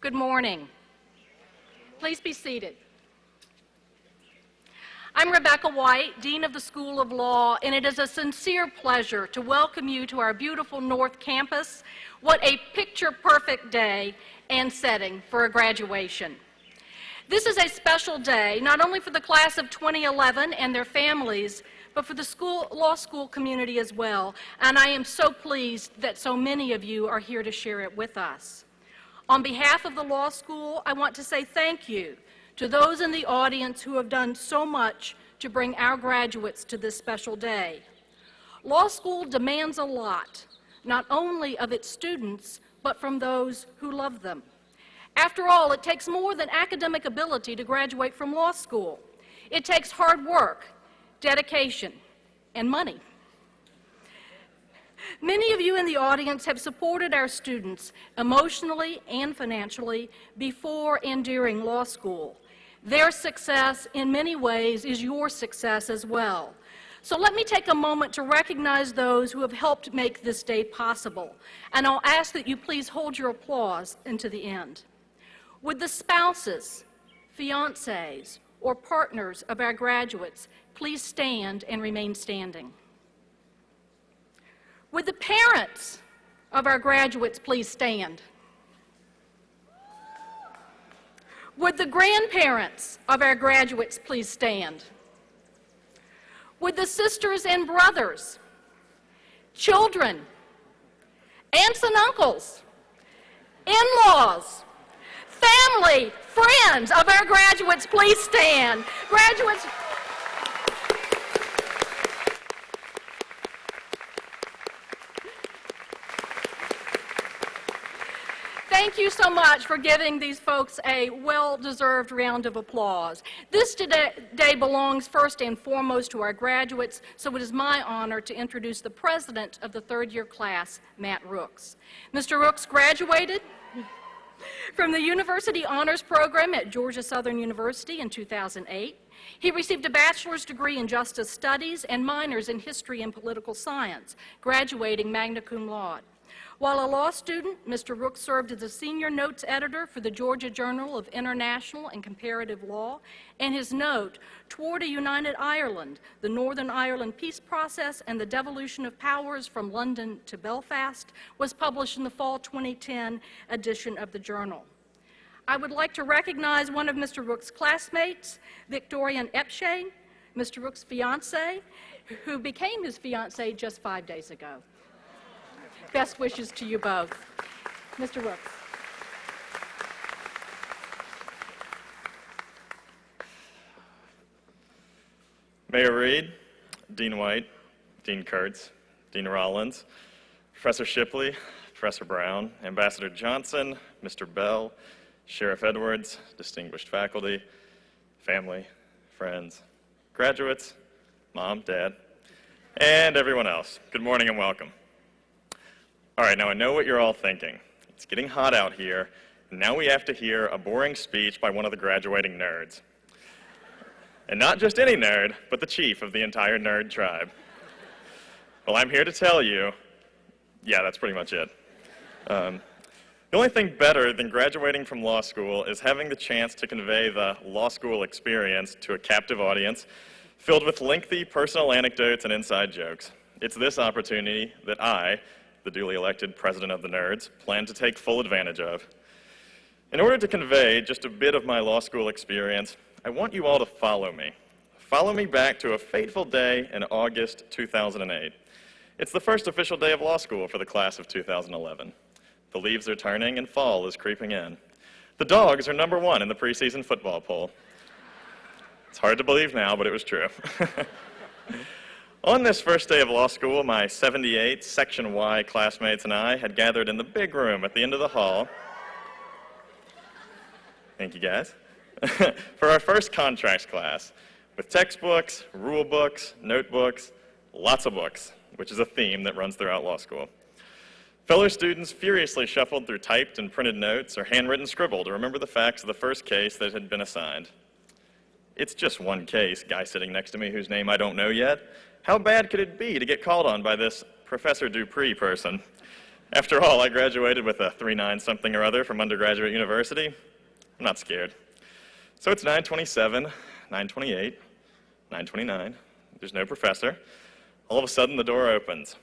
Good morning. Please be seated. I'm Rebecca White, Dean of the School of Law, and it is a sincere pleasure to welcome you to our beautiful North Campus. What a picture-perfect day and setting for a graduation. This is a special day, not only for the class of 2011 and their families, but for the law school community as well, and I am so pleased that so many of you are here to share it with us. On behalf of the law school, I want to say thank you to those in the audience who have done so much to bring our graduates to this special day. Law school demands a lot, not only of its students, but from those who love them. After all, it takes more than academic ability to graduate from law school. It takes hard work, dedication, and money. Many of you in the audience have supported our students emotionally and financially before and during law school. Their success, in many ways, is your success as well. So let me take a moment to recognize those who have helped make this day possible, and I'll ask that you please hold your applause until the end. Would the spouses, fiancés, or partners of our graduates please stand and remain standing? Would the parents of our graduates please stand? Would the grandparents of our graduates please stand? Would the sisters and brothers, children, aunts and uncles, in-laws, family, friends of our graduates please stand? Graduates, thank you so much for giving these folks a well-deserved round of applause. This day belongs first and foremost to our graduates, so it is my honor to introduce the president of the third-year class, Matt Rooks. Mr. Rooks graduated from the University Honors Program at Georgia Southern University in 2008. He received a bachelor's degree in Justice Studies and minors in History and Political Science, graduating magna cum laude. While a law student, Mr. Rooks served as a senior notes editor for the Georgia Journal of International and Comparative Law, and his note, Toward a United Ireland, the Northern Ireland Peace Process and the Devolution of Powers from London to Belfast, was published in the fall 2010 edition of the journal. I would like to recognize one of Mr. Rooks' classmates, Victorian Epshay, Mr. Rooks' fiancée, who became his fiancée just 5 days ago. Best wishes to you both. Mr. Rooks. Mayor Reed, Dean White, Dean Kurtz, Dean Rollins, Professor Shipley, Professor Brown, Ambassador Johnson, Mr. Bell, Sheriff Edwards, distinguished faculty, family, friends, graduates, mom, dad, and everyone else. Good morning and welcome. All right, now I know what you're all thinking. It's getting hot out here, and now we have to hear a boring speech by one of the graduating nerds. And not just any nerd, but the chief of the entire nerd tribe. Well, I'm here to tell you, yeah, that's pretty much it. The only thing better than graduating from law school is having the chance to convey the law school experience to a captive audience filled with lengthy personal anecdotes and inside jokes. It's this opportunity that I, the duly elected president of the nerds, plan to take full advantage of. In order to convey just a bit of my law school experience, I want you all to follow me. Follow me back to a fateful day in August 2008. It's the first official day of law school for the class of 2011. The leaves are turning and fall is creeping in. The dogs are #1 in the preseason football poll. It's hard to believe now, but it was true. On this first day of law school, my 78 Section Y classmates and I had gathered in the big room at the end of the hall. Thank you, guys. For our first contracts class, with textbooks, rule books, notebooks, lots of books, which is a theme that runs throughout law school. Fellow students furiously shuffled through typed and printed notes or handwritten scribble to remember the facts of the first case that had been assigned. It's just one case, guy sitting next to me whose name I don't know yet. How bad could it be to get called on by this Professor Dupree person? After all, I graduated with a 3.9 something or other from undergraduate university. I'm not scared. So it's 9:27, 9:28, 9:29. There's no professor. All of a sudden, the door opens.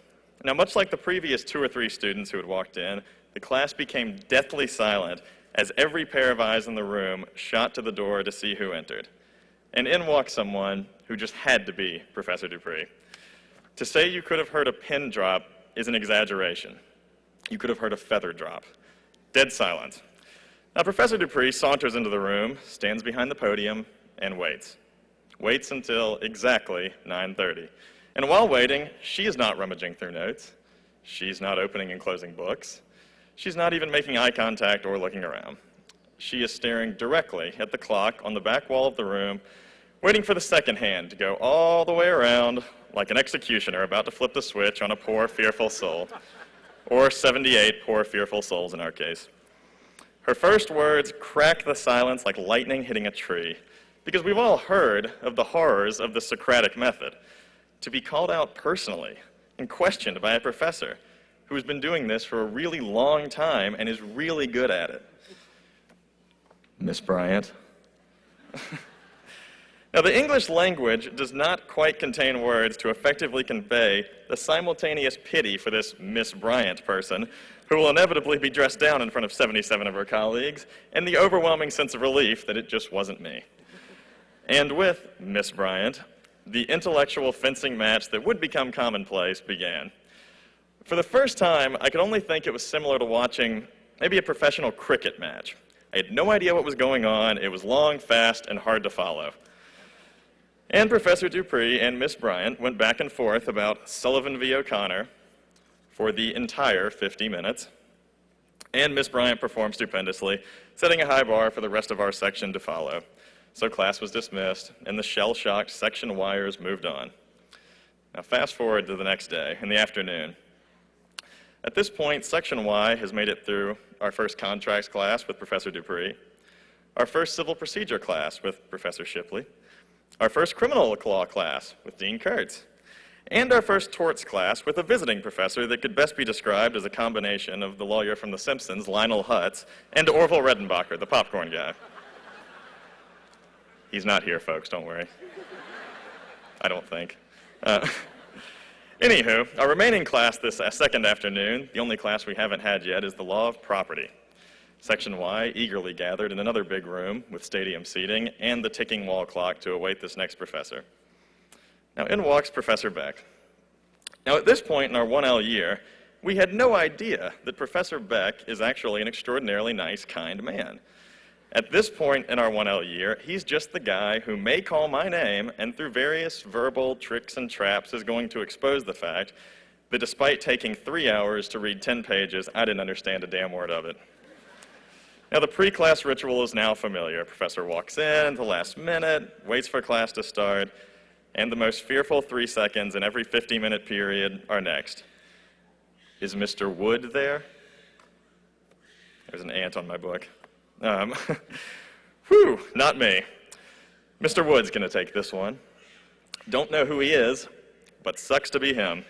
Now, much like the previous 2 or 3 students who had walked in, the class became deathly silent as every pair of eyes in the room shot to the door to see who entered. And in walked someone who just had to be Professor Dupree. To say you could have heard a pin drop is an exaggeration. You could have heard a feather drop. Dead silence. Now, Professor Dupree saunters into the room, stands behind the podium, and waits. Waits until exactly 9:30. And while waiting, she is not rummaging through notes. She's not opening and closing books. She's not even making eye contact or looking around. She is staring directly at the clock on the back wall of the room, waiting for the second hand to go all the way around like an executioner about to flip the switch on a poor, fearful soul. Or 78 poor, fearful souls in our case. Her first words crack the silence like lightning hitting a tree, because we've all heard of the horrors of the Socratic method. To be called out personally and questioned by a professor who has been doing this for a really long time and is really good at it. Miss Bryant. Now, the English language does not quite contain words to effectively convey the simultaneous pity for this Miss Bryant person, who will inevitably be dressed down in front of 77 of her colleagues, and the overwhelming sense of relief that it just wasn't me. And with Miss Bryant, the intellectual fencing match that would become commonplace began. For the first time, I could only think it was similar to watching maybe a professional cricket match. I had no idea what was going on. It was long, fast, and hard to follow. And Professor Dupree and Miss Bryant went back and forth about Sullivan v. O'Connor for the entire 50 minutes. And Miss Bryant performed stupendously, setting a high bar for the rest of our section to follow. So class was dismissed, and the shell-shocked section Yers moved on. Now fast forward to the next day, in the afternoon. At this point, Section Y has made it through our first contracts class with Professor Dupree, our first civil procedure class with Professor Shipley, our first criminal law class with Dean Kurtz, and our first torts class with a visiting professor that could best be described as a combination of the lawyer from The Simpsons, Lionel Hutz, and Orville Redenbacher, the popcorn guy. He's not here, folks, don't worry. I don't think. Anywho, our remaining class this second afternoon, the only class we haven't had yet, is the law of property. Section Y eagerly gathered in another big room with stadium seating and the ticking wall clock to await this next professor. Now, in walks Professor Beck. Now, at this point in our 1L year, we had no idea that Professor Beck is actually an extraordinarily nice, kind man. At this point in our 1L year, he's just the guy who may call my name and through various verbal tricks and traps is going to expose the fact that despite taking 3 hours to read 10 pages, I didn't understand a damn word of it. Now, the pre-class ritual is now familiar. Professor walks in at the last minute, waits for class to start, and the most fearful 3 seconds in every 50-minute period are next. Is Mr. Wood there? There's an ant on my book. Whew, not me. Mr. Wood's gonna take this one. Don't know who he is, but sucks to be him.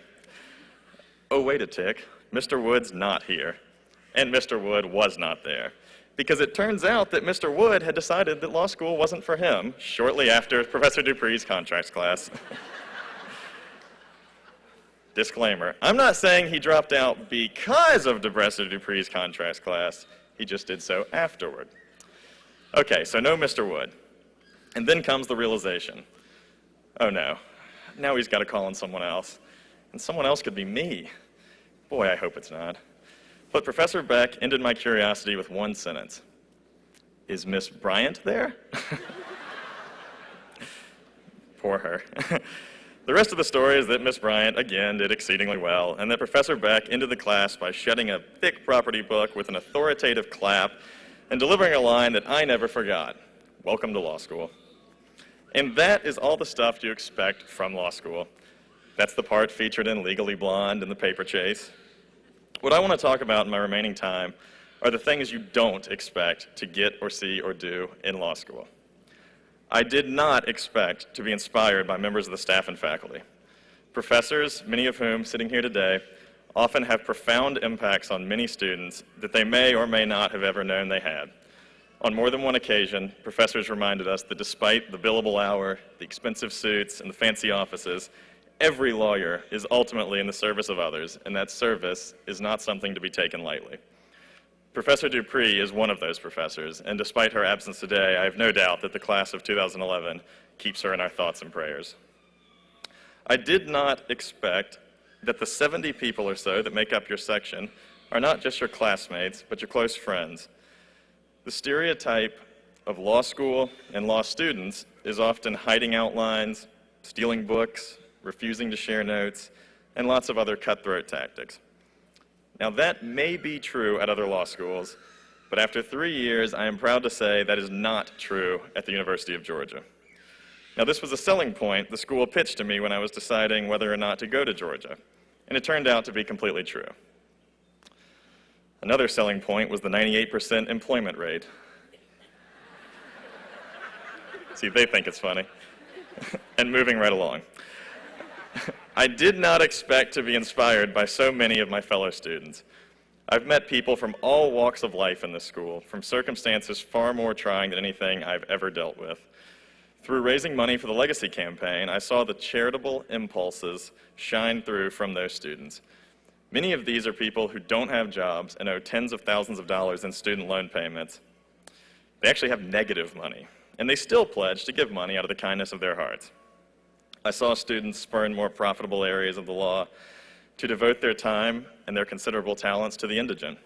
Oh, wait a tick. Mr. Wood's not here. And Mr. Wood was not there. Because it turns out that Mr. Wood had decided that law school wasn't for him shortly after Professor Dupree's contracts class. Disclaimer, I'm not saying he dropped out because of Professor Dupree's contracts class. He just did so afterward. Okay, so no Mr. Wood. And then comes the realization. Oh no, now he's got to call on someone else. And someone else could be me. Boy, I hope it's not. But Professor Beck ended my curiosity with one sentence. Is Miss Bryant there? Poor her. The rest of the story is that Miss Bryant, again, did exceedingly well, and that Professor Beck ended the class by shedding a thick property book with an authoritative clap and delivering a line that I never forgot. Welcome to law school. And that is all the stuff you expect from law school. That's the part featured in Legally Blonde and The Paper Chase. What I want to talk about in my remaining time are the things you don't expect to get or see or do in law school. I did not expect to be inspired by members of the staff and faculty. Professors, many of whom sitting here today, often have profound impacts on many students that they may or may not have ever known they had. On more than one occasion, professors reminded us that despite the billable hour, the expensive suits, and the fancy offices, every lawyer is ultimately in the service of others, and that service is not something to be taken lightly. Professor Dupree is one of those professors, and despite her absence today, I have no doubt that the class of 2011 keeps her in our thoughts and prayers. I did not expect that the 70 people or so that make up your section are not just your classmates, but your close friends. The stereotype of law school and law students is often hiding outlines, stealing books, refusing to share notes, and lots of other cutthroat tactics. Now, that may be true at other law schools, but after 3 years, I am proud to say that is not true at the University of Georgia. Now, this was a selling point the school pitched to me when I was deciding whether or not to go to Georgia, and it turned out to be completely true. Another selling point was the 98% employment rate. See, they think it's funny. And moving right along. I did not expect to be inspired by so many of my fellow students. I've met people from all walks of life in this school, from circumstances far more trying than anything I've ever dealt with. Through raising money for the Legacy campaign, I saw the charitable impulses shine through from those students. Many of these are people who don't have jobs and owe tens of thousands of dollars in student loan payments. They actually have negative money, and they still pledge to give money out of the kindness of their hearts. I saw students spurn more profitable areas of the law to devote their time and their considerable talents to the indigent.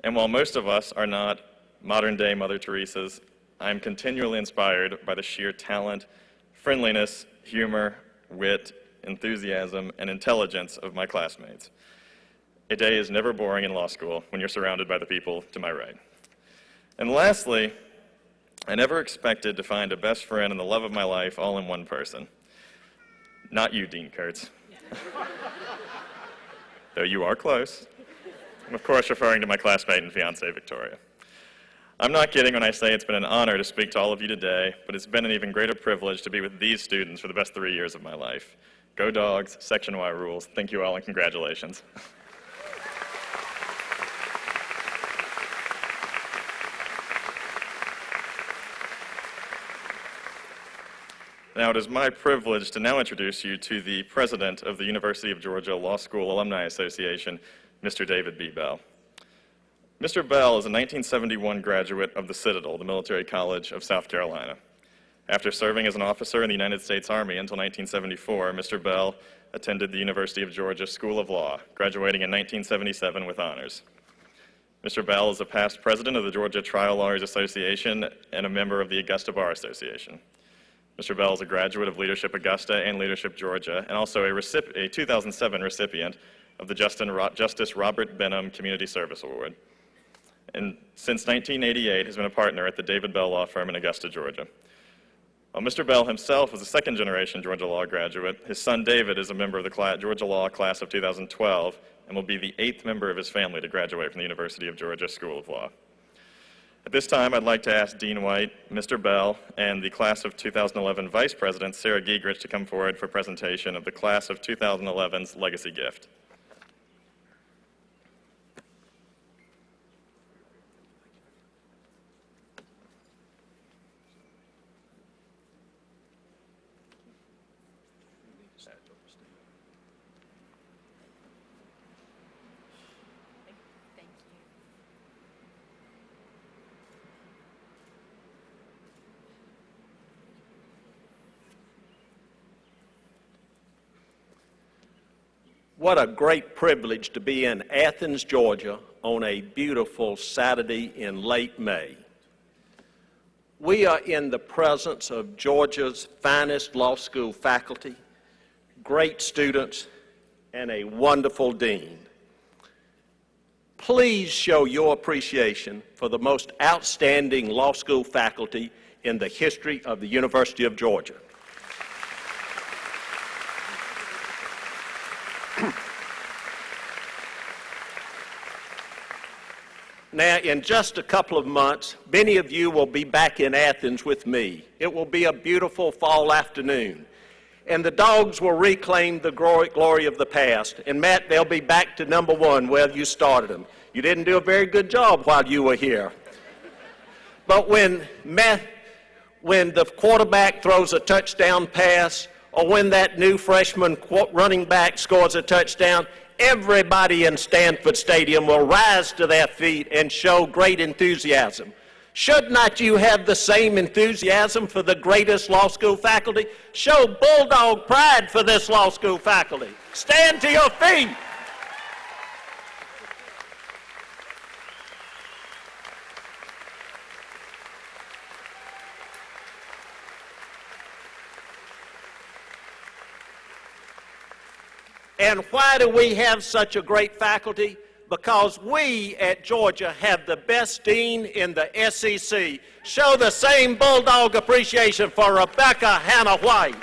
And while most of us are not modern-day Mother Teresas, I am continually inspired by the sheer talent, friendliness, humor, wit, enthusiasm, and intelligence of my classmates. A day is never boring in law school when you're surrounded by the people to my right. And lastly, I never expected to find a best friend and the love of my life all in one person. Not you, Dean Kurtz. Though you are close. I'm of course referring to my classmate and fiancée, Victoria. I'm not kidding when I say it's been an honor to speak to all of you today, but it's been an even greater privilege to be with these students for the best 3 years of my life. Go Dogs, Section Y rules. Thank you all and congratulations. Now, it is my privilege to now introduce you to the president of the University of Georgia Law School Alumni Association, Mr. David B. Bell. Mr. Bell is a 1971 graduate of the Citadel, the military college of South Carolina. After serving as an officer in the United States Army until 1974, Mr. Bell attended the University of Georgia School of Law, graduating in 1977 with honors. Mr. Bell is a past president of the Georgia Trial Lawyers Association and a member of the Augusta Bar Association. Mr. Bell is a graduate of Leadership Augusta and Leadership Georgia, and also a 2007 recipient of the Justice Robert Benham Community Service Award. And since 1988 has been a partner at the David Bell Law Firm in Augusta, Georgia. While Mr. Bell himself was a second-generation Georgia Law graduate, his son David is a member of the Georgia Law class of 2012 and will be the 8th member of his family to graduate from the University of Georgia School of Law. At this time, I'd like to ask Dean White, Mr. Bell, and the class of 2011 Vice President Sarah Giegerich to come forward for presentation of the class of 2011's Legacy Gift. What a great privilege to be in Athens, Georgia on a beautiful Saturday in late May. We are in the presence of Georgia's finest law school faculty, great students, and a wonderful dean. Please show your appreciation for the most outstanding law school faculty in the history of the University of Georgia. Now, in just a couple of months, many of you will be back in Athens with me. It will be a beautiful fall afternoon. and the dogs will reclaim the glory of the past. And Matt, they'll be back to number one where you started them. You didn't do a very good job while you were here. But when the quarterback throws a touchdown pass, or when that new freshman running back scores a touchdown, everybody in Stanford Stadium will rise to their feet and show great enthusiasm. Should not you have the same enthusiasm for the greatest law school faculty? Show bulldog pride for this law school faculty. Stand to your feet. And why do we have such a great faculty? Because we at Georgia have the best dean in the SEC. Show the same bulldog appreciation for Rebecca Hannah White.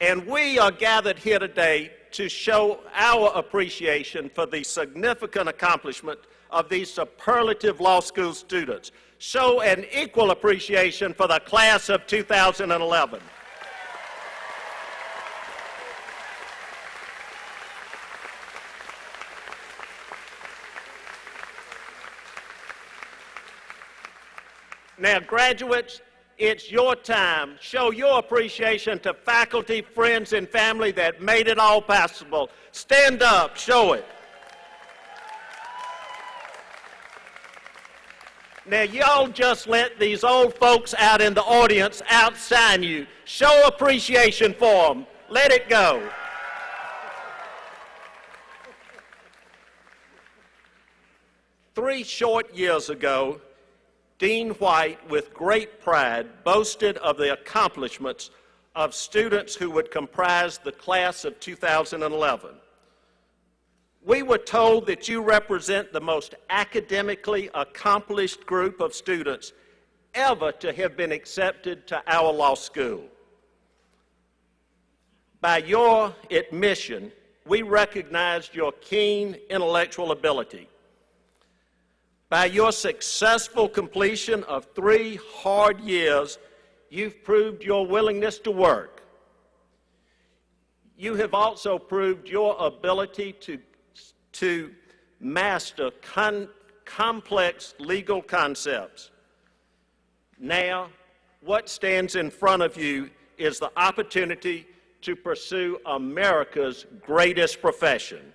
And we are gathered here today to show our appreciation for the significant accomplishment of these superlative law school students. Show an equal appreciation for the class of 2011. Now, graduates, it's your time. Show your appreciation to faculty, friends, and family that made it all possible. Stand up, show it. Now, y'all just let these old folks out in the audience outshine you. Show appreciation for them. Let it go. Three short years ago, Dean White, with great pride, boasted of the accomplishments of students who would comprise the class of 2011. We were told that you represent the most academically accomplished group of students ever to have been accepted to our law school. By your admission, we recognized your keen intellectual ability. By your successful completion of 3 hard years, you've proved your willingness to work. You have also proved your ability to master complex legal concepts. Now, what stands in front of you is the opportunity to pursue America's greatest profession.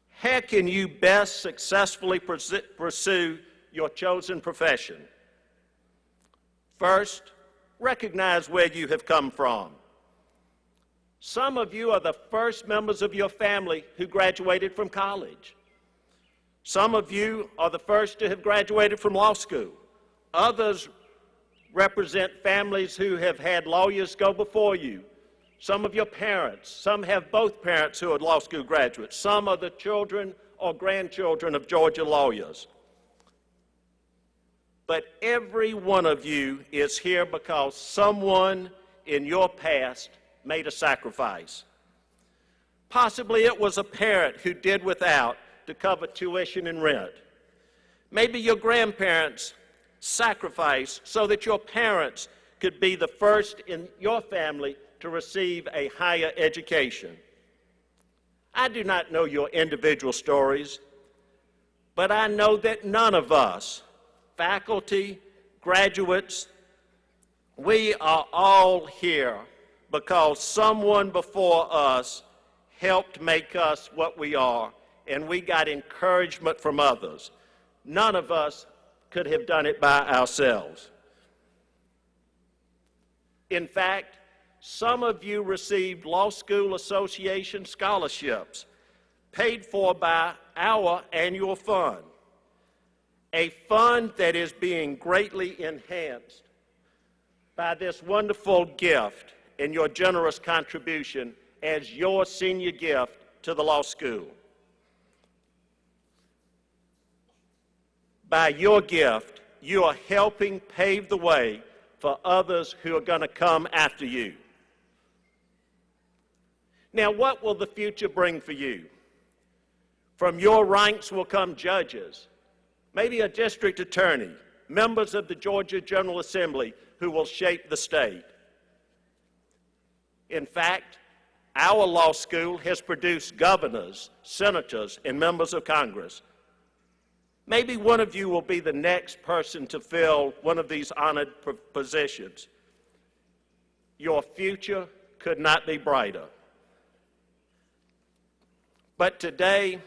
How can you best successfully pursue your chosen profession? First, recognize where you have come from. Some of you are the first members of your family who graduated from college. Some of you are the first to have graduated from law school. Others represent families who have had lawyers go before you. Some of your parents, some have both parents who are law school graduates. Some are the children or grandchildren of Georgia lawyers. But every one of you is here because someone in your past made a sacrifice. Possibly it was a parent who did without to cover tuition and rent. Maybe your grandparents sacrificed so that your parents could be the first in your family to receive a higher education. I do not know your individual stories, but I know that none of us, faculty, graduates, we are all here because someone before us helped make us what we are, and we got encouragement from others. None of us could have done it by ourselves. In fact, some of you received Law School Association scholarships paid for by our annual fund, a fund that is being greatly enhanced by this wonderful gift and your generous contribution as your senior gift to the law school. By your gift, you are helping pave the way for others who are going to come after you. Now, what will the future bring for you? From your ranks will come judges, maybe a district attorney, members of the Georgia General Assembly who will shape the state. In fact, our law school has produced governors, senators, and members of Congress. Maybe one of you will be the next person to fill one of these honored positions. Your future could not be brighter. But today,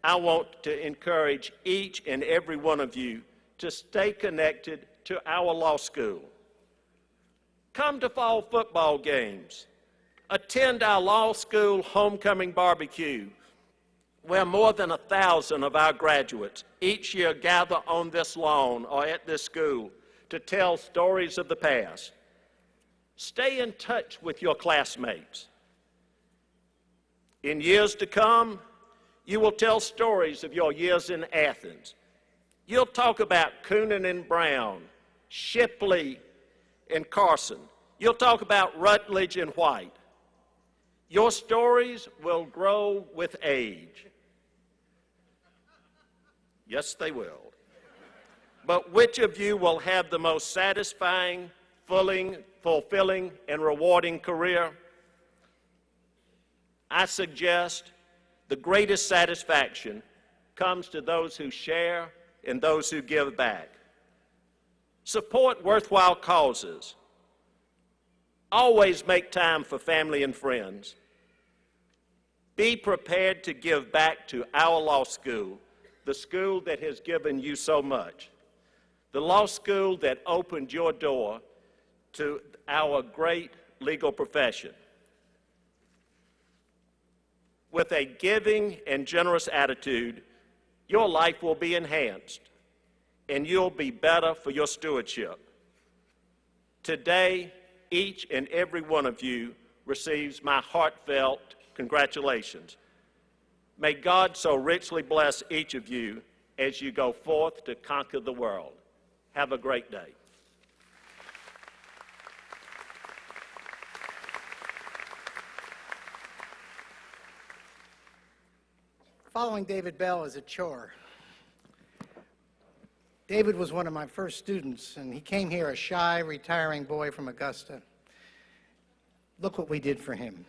I want to encourage each and every one of you to stay connected to our law school. Come to fall football games. Attend our law school homecoming barbecue, where more than 1,000 of our graduates each year gather on this lawn or at this school to tell stories of the past. Stay in touch with your classmates. In years to come, you will tell stories of your years in Athens. You'll talk about Coonan and Brown, Shipley and Carson. You'll talk about Rutledge and White. Your stories will grow with age. Yes, they will. But which of you will have the most satisfying, fulfilling, and rewarding career? I suggest the greatest satisfaction comes to those who share and those who give back. Support worthwhile causes. Always make time for family and friends. Be prepared to give back to our law school, the school that has given you so much, the law school that opened your door to our great legal profession. With a giving and generous attitude, your life will be enhanced, and you'll be better for your stewardship. Today, each and every one of you receives my heartfelt congratulations. May God so richly bless each of you as you go forth to conquer the world. Have a great day. Following David Bell is a chore. David was one of my first students, and he came here a shy, retiring boy from Augusta. Look what we did for him.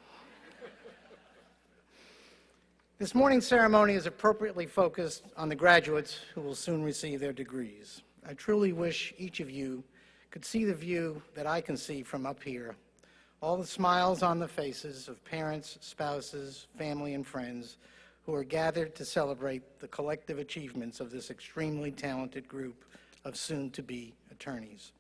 This morning's ceremony is appropriately focused on the graduates who will soon receive their degrees. I truly wish each of you could see the view that I can see from up here. All the smiles on the faces of parents, spouses, family, and friends who are gathered to celebrate the collective achievements of this extremely talented group of soon-to-be attorneys.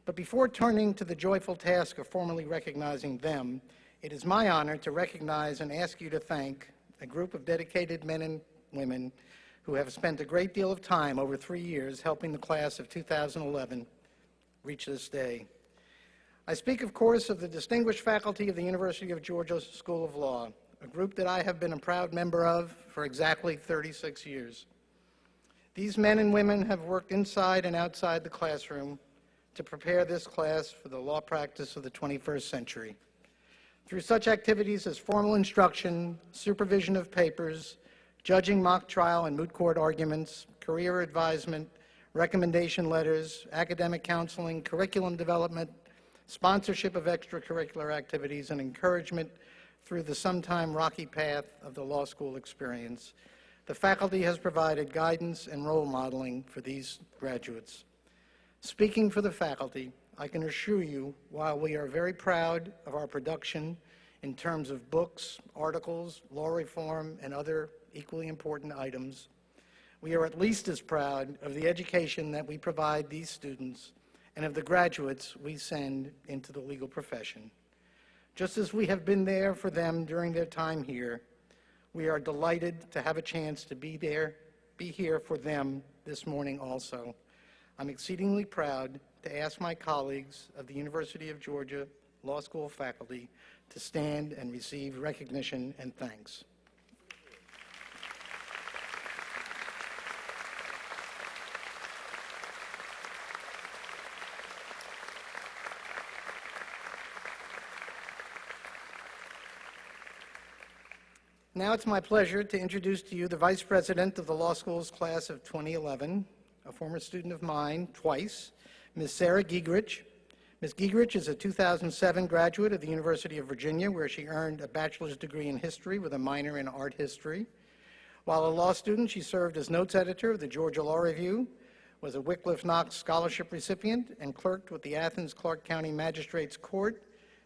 But before turning to the joyful task of formally recognizing them, it is my honor to recognize and ask you to thank a group of dedicated men and women who have spent a great deal of time over 3 years helping the class of 2011 reach this day. I speak, of course, of the distinguished faculty of the University of Georgia School of Law, a group that I have been a proud member of for exactly 36 years. These men and women have worked inside and outside the classroom to prepare this class for the law practice of the 21st century. Through such activities as formal instruction, supervision of papers, judging mock trial and moot court arguments, career advisement, recommendation letters, academic counseling, curriculum development, sponsorship of extracurricular activities, and encouragement through the sometime rocky path of the law school experience, the faculty has provided guidance and role modeling for these graduates. Speaking for the faculty, I can assure you, while we are very proud of our production in terms of books, articles, law reform, and other equally important items, we are at least as proud of the education that we provide these students and of the graduates we send into the legal profession. Just as we have been there for them during their time here, we are delighted to have a chance to be here for them this morning also. I'm exceedingly proud to ask my colleagues of the University of Georgia Law School faculty to stand and receive recognition and thanks. Now it's my pleasure to introduce to you the Vice President of the Law School's class of 2011, a former student of mine twice, Ms. Sarah Giegerich. Ms. Giegerich is a 2007 graduate of the University of Virginia, where she earned a bachelor's degree in history with a minor in art history. While a law student, she served as notes editor of the Georgia Law Review, was a Wycliffe Knox Scholarship recipient, and clerked with the Athens-Clarke County Magistrates Court.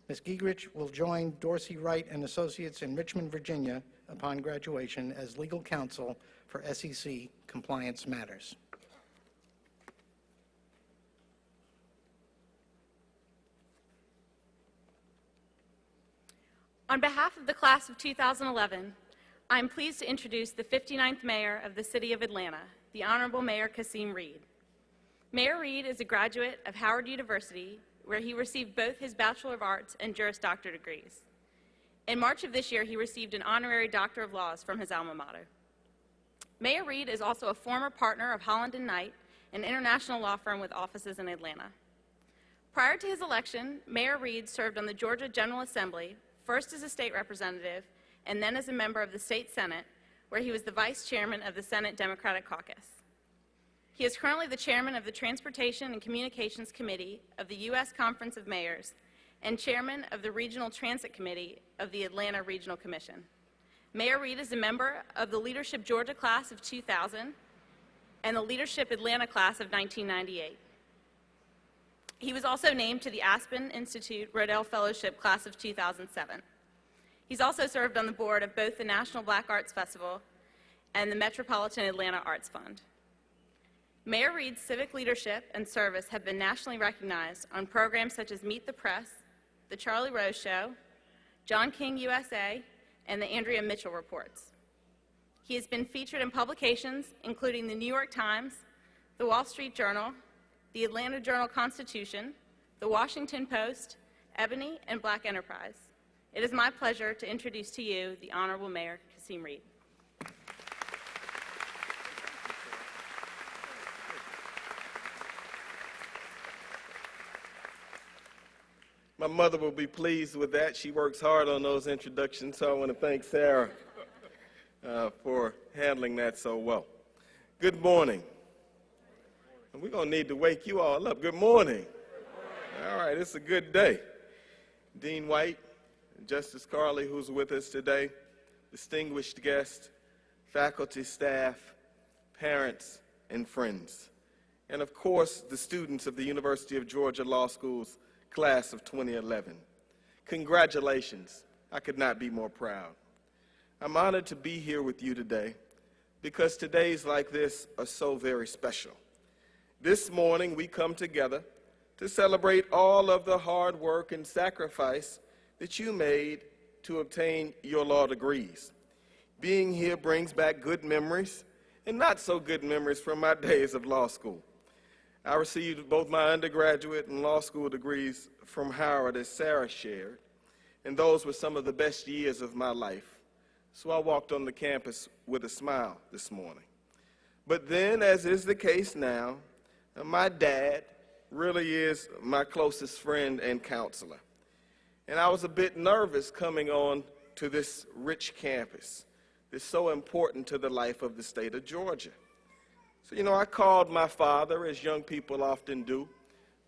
Ms. Giegerich will join Dorsey Wright and Associates in Richmond, Virginia, upon graduation as legal counsel for SEC compliance matters. On behalf of the class of 2011, I am pleased to introduce the 59th Mayor of the City of Atlanta, the Honorable Mayor Kasim Reed. Mayor Reed is a graduate of Howard University, where he received both his Bachelor of Arts and Juris Doctor degrees. In March of this year, he received an honorary Doctor of Laws from his alma mater. Mayor Reed is also a former partner of Holland & Knight, an international law firm with offices in Atlanta. Prior to his election, Mayor Reed served on the Georgia General Assembly, first as a state representative and then as a member of the state Senate, where he was the vice chairman of the Senate Democratic Caucus. He is currently the chairman of the Transportation and Communications Committee of the U.S. Conference of Mayors and chairman of the Regional Transit Committee of the Atlanta Regional Commission. Mayor Reed is a member of the Leadership Georgia class of 2000 and the Leadership Atlanta class of 1998. He was also named to the Aspen Institute Rodell Fellowship class of 2007. He's also served on the board of both the National Black Arts Festival and the Metropolitan Atlanta Arts Fund. Mayor Reed's civic leadership and service have been nationally recognized on programs such as Meet the Press, The Charlie Rose Show, John King USA, and the Andrea Mitchell Reports. He has been featured in publications including the New York Times, the Wall Street Journal, the Atlanta Journal-Constitution, the Washington Post, Ebony, and Black Enterprise. It is my pleasure to introduce to you the Honorable Mayor Kasim Reed. My mother will be pleased with that. She works hard on those introductions, so I want to thank Sarah for handling that so well. Good morning. And we're going to need to wake you all up. Good morning. All right, it's a good day. Dean White, Justice Carley, who's with us today, distinguished guests, faculty, staff, parents, and friends, and of course, the students of the University of Georgia Law School's class of 2011. Congratulations. I could not be more proud. I'm honored to be here with you today because days like this are so very special. This morning, we come together to celebrate all of the hard work and sacrifice that you made to obtain your law degrees. Being here brings back good memories and not so good memories from my days of law school. I received both my undergraduate and law school degrees from Howard, as Sarah shared, and those were some of the best years of my life. So I walked on the campus with a smile this morning. But then, as is the case now, my dad really is my closest friend and counselor. And I was a bit nervous coming on to this rich campus that's so important to the life of the state of Georgia. So, I called my father, as young people often do,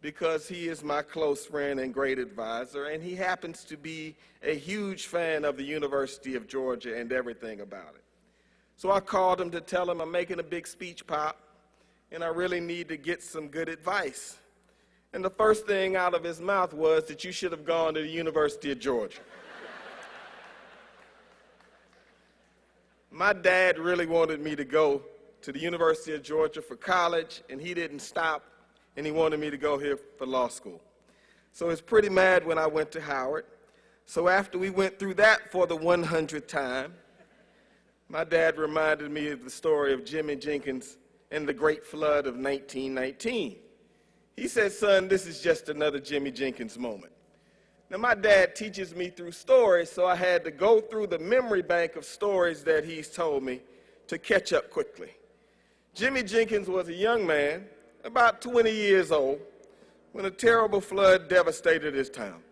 because he is my close friend and great advisor, and he happens to be a huge fan of the University of Georgia and everything about it. So I called him to tell him I'm making a big speech pop, and I really need to get some good advice. And the first thing out of his mouth was that you should have gone to the University of Georgia. My dad really wanted me to go to the University of Georgia for college, and he didn't stop, and he wanted me to go here for law school. So I was pretty mad when I went to Howard. So after we went through that for the 100th time, my dad reminded me of the story of Jimmy Jenkins and the Great Flood of 1919. He said, "Son, this is just another Jimmy Jenkins moment." Now, my dad teaches me through stories, so I had to go through the memory bank of stories that he's told me to catch up quickly. Jimmy Jenkins was a young man, about 20 years old, when a terrible flood devastated his town.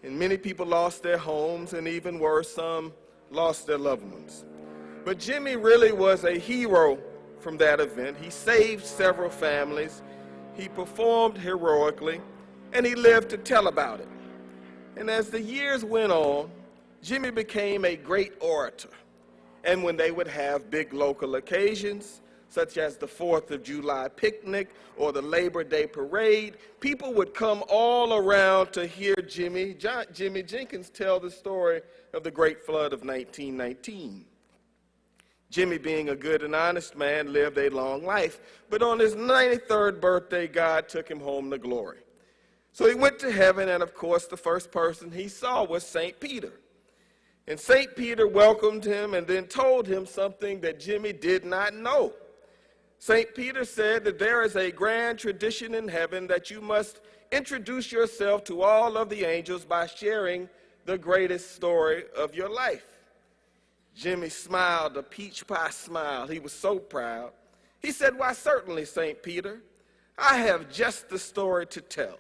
And many people lost their homes, and even worse, some lost their loved ones. But Jimmy really was a hero from that event. He saved several families, he performed heroically, and he lived to tell about it. And as the years went on, Jimmy became a great orator. And when they would have big local occasions, such as the 4th of July picnic or the Labor Day parade, people would come all around to hear Jimmy Jenkins tell the story of the Great Flood of 1919. Jimmy, being a good and honest man, lived a long life, but on his 93rd birthday, God took him home to glory. So he went to heaven, and of course, the first person he saw was St. Peter. And St. Peter welcomed him and then told him something that Jimmy did not know. St. Peter said that there is a grand tradition in heaven that you must introduce yourself to all of the angels by sharing the greatest story of your life. Jimmy smiled a peach pie smile. He was so proud. He said, "Why, certainly, St. Peter. I have just the story to tell.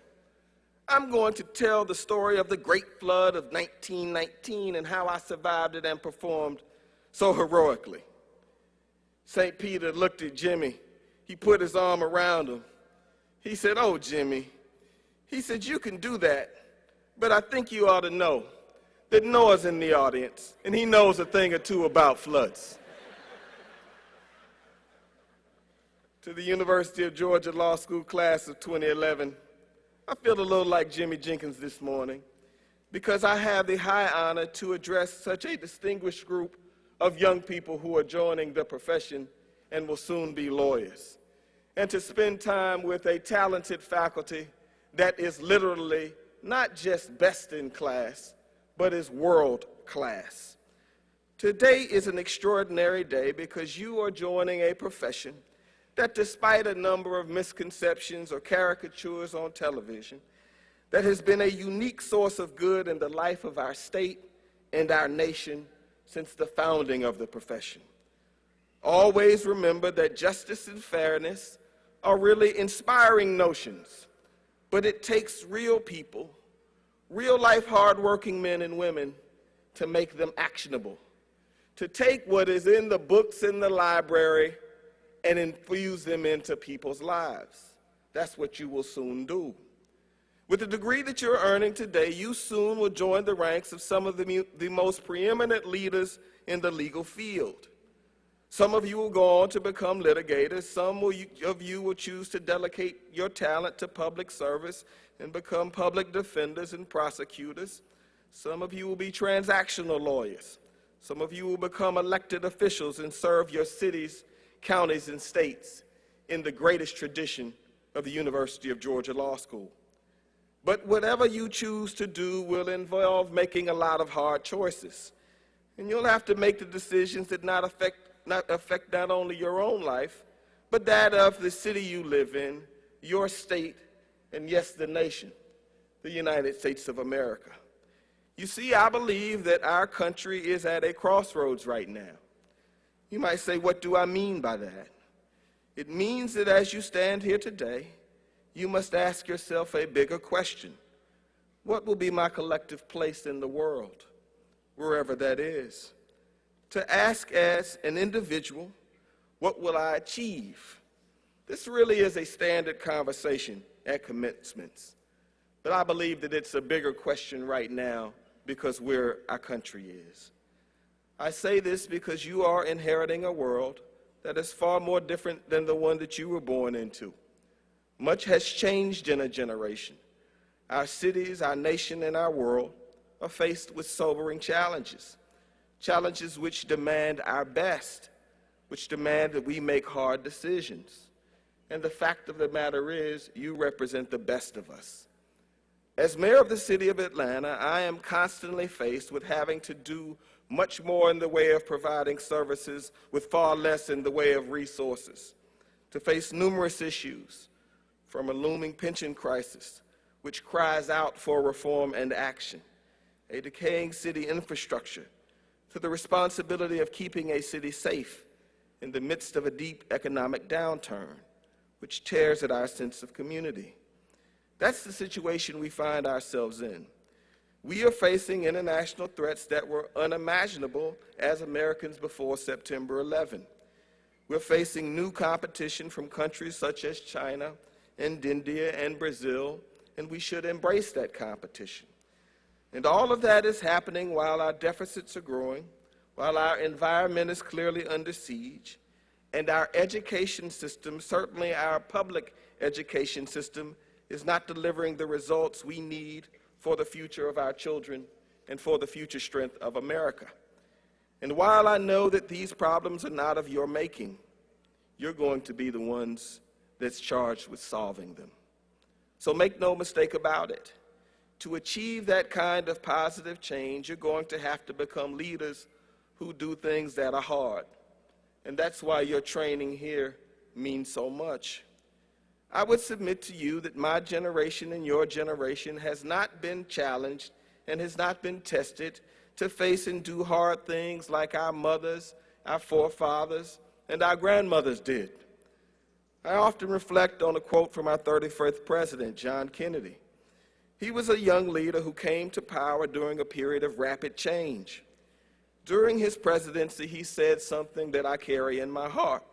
I'm going to tell the story of the Great Flood of 1919 and how I survived it and performed so heroically." St. Peter looked at Jimmy. He put his arm around him. He said, "Oh, Jimmy," he said, "you can do that, but I think you ought to know that Noah's in the audience, and he knows a thing or two about floods." To the University of Georgia Law School class of 2011, I feel a little like Jimmy Jenkins this morning because I have the high honor to address such a distinguished group of young people who are joining the profession and will soon be lawyers, and to spend time with a talented faculty that is literally not just best in class, but is world class. Today is an extraordinary day because you are joining a profession that, despite a number of misconceptions or caricatures on television, that has been a unique source of good in the life of our state and our nation since the founding of the profession. Always remember that justice and fairness are really inspiring notions, but it takes real people, real-life hardworking men and women, to make them actionable, to take what is in the books in the library and infuse them into people's lives. That's what you will soon do. With the degree that you're earning today, you soon will join the ranks of some of the most preeminent leaders in the legal field. Some of you will go on to become litigators. Some of you will choose to delegate your talent to public service and become public defenders and prosecutors. Some of you will be transactional lawyers. Some of you will become elected officials and serve your cities, counties, and states in the greatest tradition of the University of Georgia Law School. But whatever you choose to do will involve making a lot of hard choices. And you'll have to make the decisions that not affect not only your own life, but that of the city you live in, your state, and yes, the nation, the United States of America. You see, I believe that our country is at a crossroads right now. You might say, what do I mean by that? It means that as you stand here today, you must ask yourself a bigger question. What will be my collective place in the world, wherever that is? To ask as an individual, what will I achieve? This really is a standard conversation at commencements, but I believe that it's a bigger question right now because where our country is. I say this because you are inheriting a world that is far more different than the one that you were born into. Much has changed in a generation. Our cities, our nation, and our world are faced with sobering challenges, challenges which demand our best, which demand that we make hard decisions. And the fact of the matter is, you represent the best of us. As mayor of the city of Atlanta, I am constantly faced with having to do much more in the way of providing services with far less in the way of resources, to face numerous issues, from a looming pension crisis, which cries out for reform and action, a decaying city infrastructure, to the responsibility of keeping a city safe in the midst of a deep economic downturn, which tears at our sense of community. That's the situation we find ourselves in. We are facing international threats that were unimaginable as Americans before September 11. We're facing new competition from countries such as China and India and Brazil, and we should embrace that competition. And all of that is happening while our deficits are growing, while our environment is clearly under siege, and our education system, certainly our public education system, is not delivering the results we need for the future of our children and for the future strength of America. And while I know that these problems are not of your making, you're going to be the ones that's charged with solving them. So make no mistake about it. To achieve that kind of positive change, you're going to have to become leaders who do things that are hard. And that's why your training here means so much. I would submit to you that my generation and your generation has not been challenged and has not been tested to face and do hard things like our mothers, our forefathers, and our grandmothers did. I often reflect on a quote from our 35th president, John Kennedy. He was a young leader who came to power during a period of rapid change. During his presidency, he said something that I carry in my heart.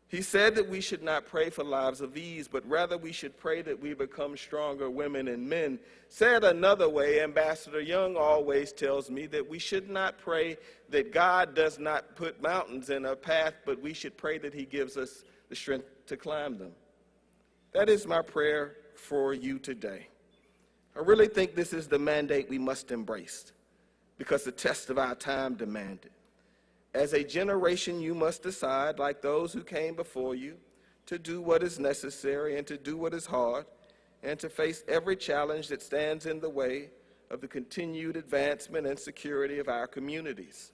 He said that we should not pray for lives of ease, but rather we should pray that we become stronger women and men. Said another way, Ambassador Young always tells me that we should not pray that God does not put mountains in our path, but we should pray that he gives us the strength to climb them. That is my prayer for you today. I really think this is the mandate we must embrace because the test of our time demands it. As a generation, you must decide, like those who came before you, to do what is necessary and to do what is hard and to face every challenge that stands in the way of the continued advancement and security of our communities.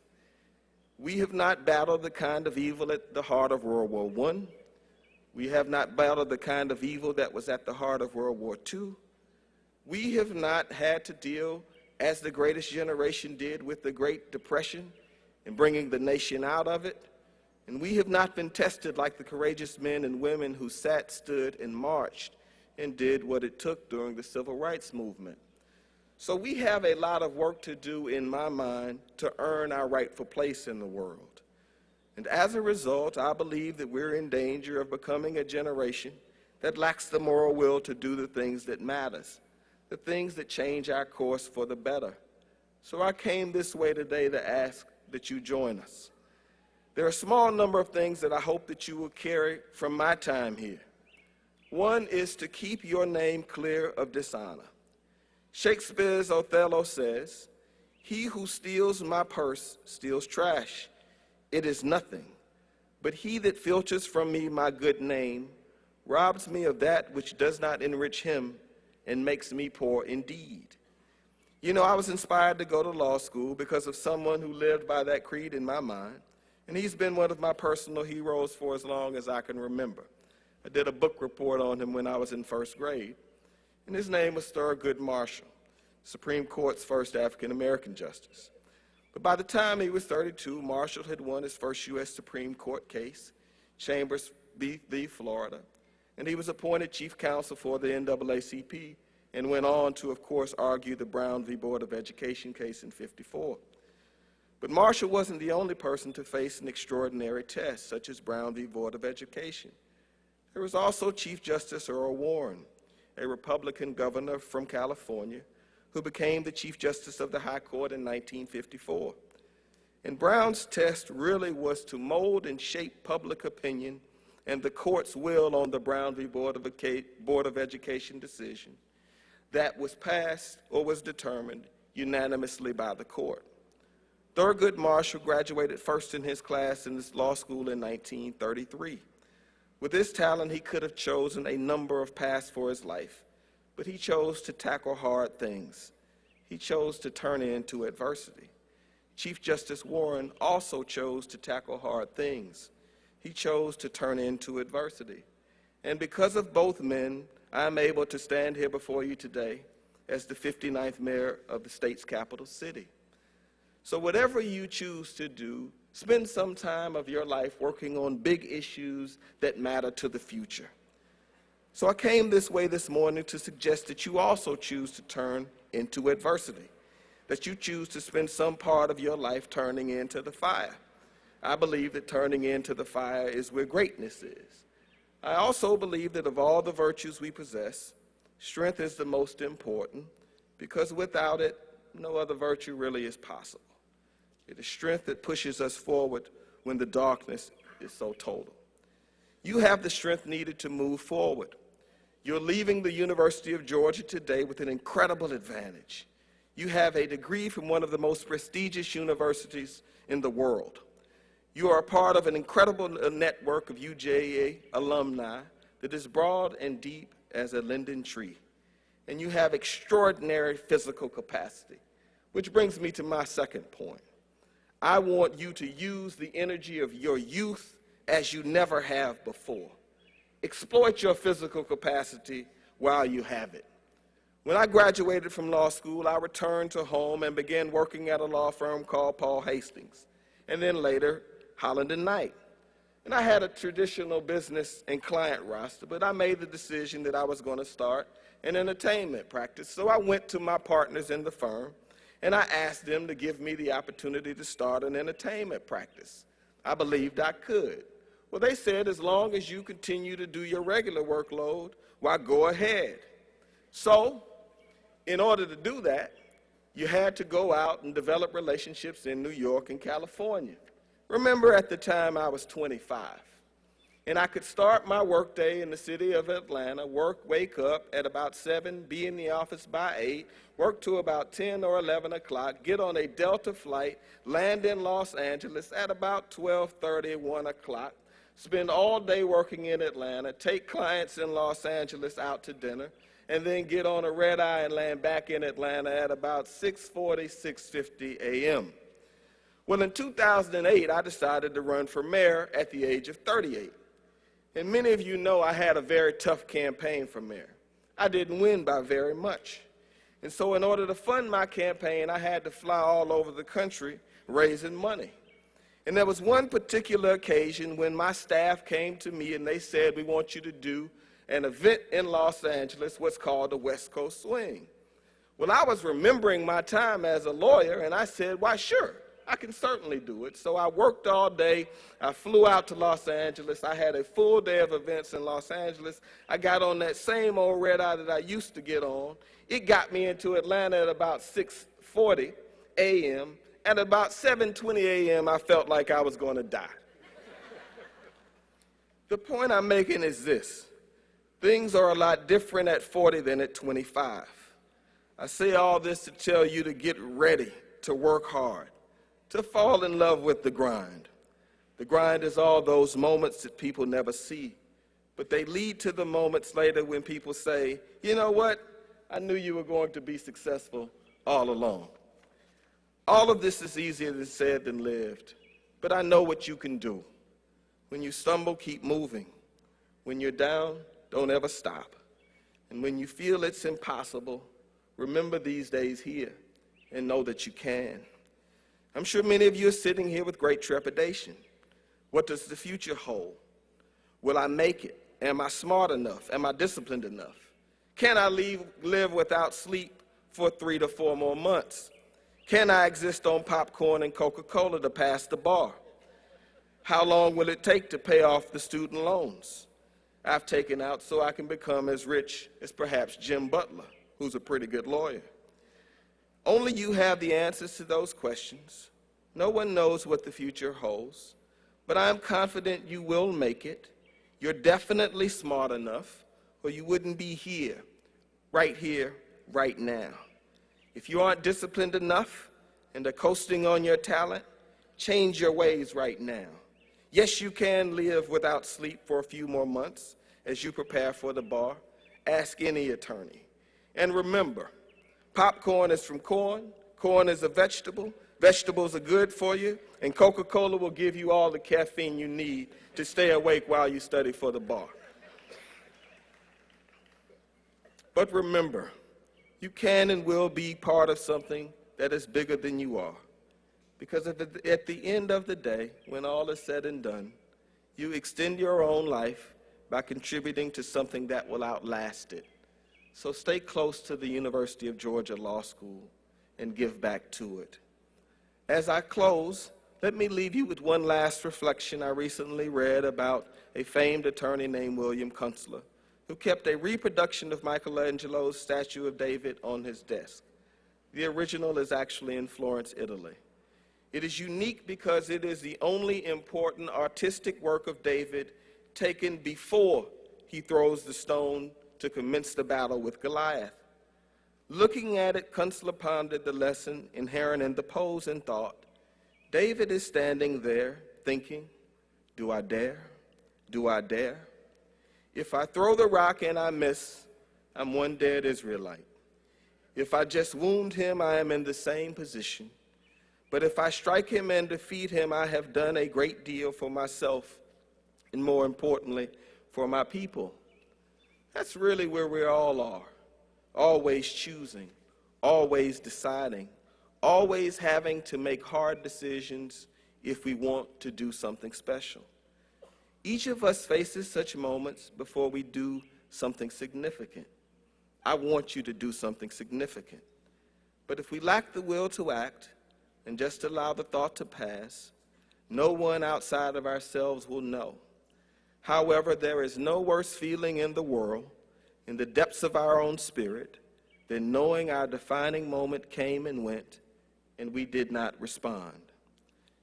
We have not battled the kind of evil at the heart of World War I. We have not battled the kind of evil that was at the heart of World War II. We have not had to deal, as the greatest generation did, with the Great Depression and bringing the nation out of it. And we have not been tested like the courageous men and women who sat, stood, and marched and did what it took during the Civil Rights Movement. So we have a lot of work to do, in my mind, to earn our rightful place in the world. And as a result, I believe that we're in danger of becoming a generation that lacks the moral will to do the things that matters, the things that change our course for the better. So I came this way today to ask that you join us. There are a small number of things that I hope that you will carry from my time here. One is to keep your name clear of dishonor. Shakespeare's Othello says, "He who steals my purse steals trash. It is nothing. But he that filches from me my good name robs me of that which does not enrich him and makes me poor indeed." You know, I was inspired to go to law school because of someone who lived by that creed in my mind, and he's been one of my personal heroes for as long as I can remember. I did a book report on him when I was in first grade, and his name was Thurgood Marshall, Supreme Court's first African-American justice. But by the time he was 32, Marshall had won his first U.S. Supreme Court case, Chambers v. Florida, and he was appointed chief counsel for the NAACP and went on to, of course, argue the Brown v. Board of Education case in '54. But Marshall wasn't the only person to face an extraordinary test, such as Brown v. Board of Education. There was also Chief Justice Earl Warren, a Republican governor from California, who became the Chief Justice of the High Court in 1954. And Brown's test really was to mold and shape public opinion and the court's will on the Brown v. Board of Education decision that was passed or was determined unanimously by the court. Thurgood Marshall graduated first in his class in this law school in 1933. With his talent, he could have chosen a number of paths for his life, but he chose to tackle hard things. He chose to turn into adversity. Chief Justice Warren also chose to tackle hard things. He chose to turn into adversity. And because of both men, I'm able to stand here before you today as the 59th mayor of the state's capital city. So whatever you choose to do, spend some time of your life working on big issues that matter to the future. So I came this way this morning to suggest that you also choose to turn into adversity, that you choose to spend some part of your life turning into the fire. I believe that turning into the fire is where greatness is. I also believe that of all the virtues we possess, strength is the most important, because without it, no other virtue really is possible. It is strength that pushes us forward when the darkness is so total. You have the strength needed to move forward. You're leaving the University of Georgia today with an incredible advantage. You have a degree from one of the most prestigious universities in the world. You are a part of an incredible network of UGA alumni that is broad and deep as a linden tree. And you have extraordinary physical capacity, which brings me to my second point. I want you to use the energy of your youth as you never have before. Exploit your physical capacity while you have it. When I graduated from law school, I returned to home and began working at a law firm called Paul Hastings, and then later, Holland & Knight. And I had a traditional business and client roster, but I made the decision that I was going to start an entertainment practice. So I went to my partners in the firm, and I asked them to give me the opportunity to start an entertainment practice. I believed I could. Well, they said, as long as you continue to do your regular workload, why, go ahead. So, in order to do that, you had to go out and develop relationships in New York and California. Remember, at the time, I was 25. And I could start my workday in the city of Atlanta, wake up at about 7, be in the office by 8, work to about 10 or 11 o'clock, get on a Delta flight, land in Los Angeles at about 12:30, 1 o'clock, spend all day working in Atlanta, take clients in Los Angeles out to dinner, and then get on a red eye and land back in Atlanta at about 6:40, 6:50 a.m. Well, in 2008, I decided to run for mayor at the age of 38. And many of you know I had a very tough campaign for mayor. I didn't win by very much. And so in order to fund my campaign, I had to fly all over the country raising money. And there was one particular occasion when my staff came to me and they said, we want you to do an event in Los Angeles, what's called the West Coast Swing. Well, I was remembering my time as a lawyer, and I said, why, sure, I can certainly do it. So I worked all day. I flew out to Los Angeles. I had a full day of events in Los Angeles. I got on that same old red eye that I used to get on. It got me into Atlanta at about 6:40 a.m. At about 7:20 a.m., I felt like I was going to die. The point I'm making is this. Things are a lot different at 40 than at 25. I say all this to tell you to get ready, to work hard, to fall in love with the grind. The grind is all those moments that people never see, but they lead to the moments later when people say, you know what, I knew you were going to be successful all along. All of this is easier said than lived, but I know what you can do. When you stumble, keep moving. When you're down, don't ever stop. And when you feel it's impossible, remember these days here and know that you can. I'm sure many of you are sitting here with great trepidation. What does the future hold? Will I make it? Am I smart enough? Am I disciplined enough? Can I live without sleep for 3 to 4 more months? Can I exist on popcorn and Coca-Cola to pass the bar? How long will it take to pay off the student loans I've taken out so I can become as rich as perhaps Jim Butler, who's a pretty good lawyer? Only you have the answers to those questions. No one knows what the future holds, but I'm confident you will make it. You're definitely smart enough, or you wouldn't be here, right now. If you aren't disciplined enough and are coasting on your talent, change your ways right now. Yes, you can live without sleep for a few more months as you prepare for the bar. Ask any attorney. And remember, popcorn is from corn, corn is a vegetable, vegetables are good for you, and Coca-Cola will give you all the caffeine you need to stay awake while you study for the bar. But remember, you can and will be part of something that is bigger than you are. Because at the end of the day, when all is said and done, you extend your own life by contributing to something that will outlast it. So stay close to the University of Georgia Law School and give back to it. As I close, let me leave you with one last reflection I recently read about a famed attorney named William Kunstler, who kept a reproduction of Michelangelo's statue of David on his desk. The original is actually in Florence, Italy. It is unique because it is the only important artistic work of David taken before he throws the stone to commence the battle with Goliath. Looking at it, Kunstler pondered the lesson inherent in the pose and thought, David is standing there thinking, do I dare? Do I dare? If I throw the rock and I miss, I'm one dead Israelite. If I just wound him, I am in the same position. But if I strike him and defeat him, I have done a great deal for myself, and more importantly, for my people. That's really where we all are, always choosing, always deciding, always having to make hard decisions if we want to do something special. Each of us faces such moments before we do something significant. I want you to do something significant. But if we lack the will to act and just allow the thought to pass, no one outside of ourselves will know. However, there is no worse feeling in the world, in the depths of our own spirit, than knowing our defining moment came and went, and we did not respond.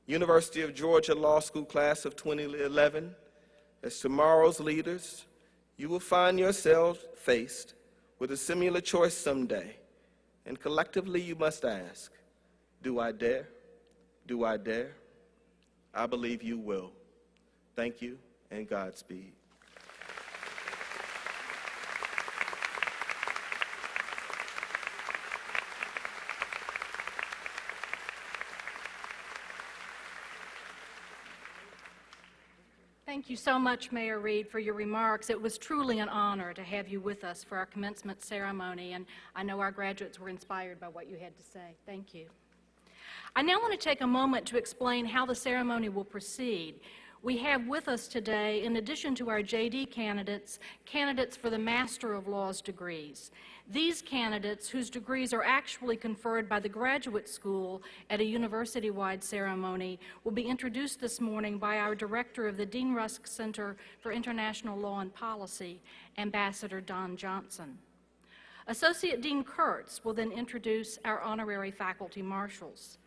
University of Georgia Law School class of 2011, as tomorrow's leaders, you will find yourselves faced with a similar choice someday, and collectively you must ask, do I dare? Do I dare? I believe you will. Thank you, and Godspeed. Thank you so much, Mayor Reed, for your remarks. It was truly an honor to have you with us for our commencement ceremony, and I know our graduates were inspired by what you had to say. Thank you. I now want to take a moment to explain how the ceremony will proceed. We have with us today, in addition to our JD candidates, candidates for the Master of Laws degrees. These candidates, whose degrees are actually conferred by the graduate school at a university-wide ceremony, will be introduced this morning by our director of the Dean Rusk Center for International Law and Policy, Ambassador Don Johnson. Associate Dean Kurtz will then introduce our honorary faculty marshals.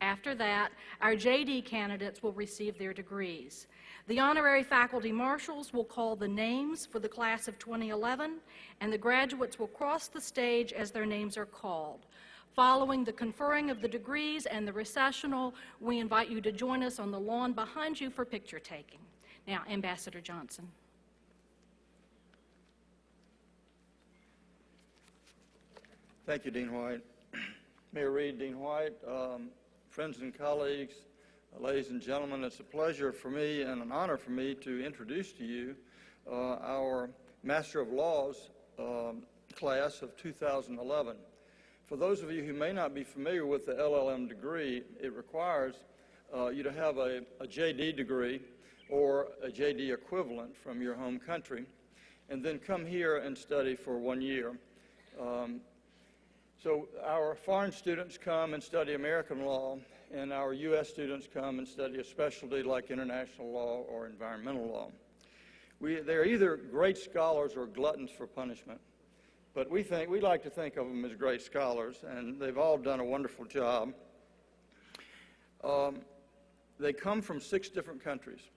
After that, our JD candidates will receive their degrees. The honorary faculty marshals will call the names for the class of 2011, and the graduates will cross the stage as their names are called. Following the conferring of the degrees and the recessional, we invite you to join us on the lawn behind you for picture taking. Now, Ambassador Johnson. Thank you, Dean White. Mayor Reed, Dean White, friends and colleagues, ladies and gentlemen, it's a pleasure for me and an honor for me to introduce to you our Master of Laws class of 2011. For those of you who may not be familiar with the LLM degree, it requires you to have a JD degree or a JD equivalent from your home country, and then come here and study for 1 year. So our foreign students come and study American law, and our U.S. students come and study a specialty like international law or environmental law. They're either great scholars or gluttons for punishment, but we like to think of them as great scholars, and they've all done a wonderful job. They come from 6 different countries,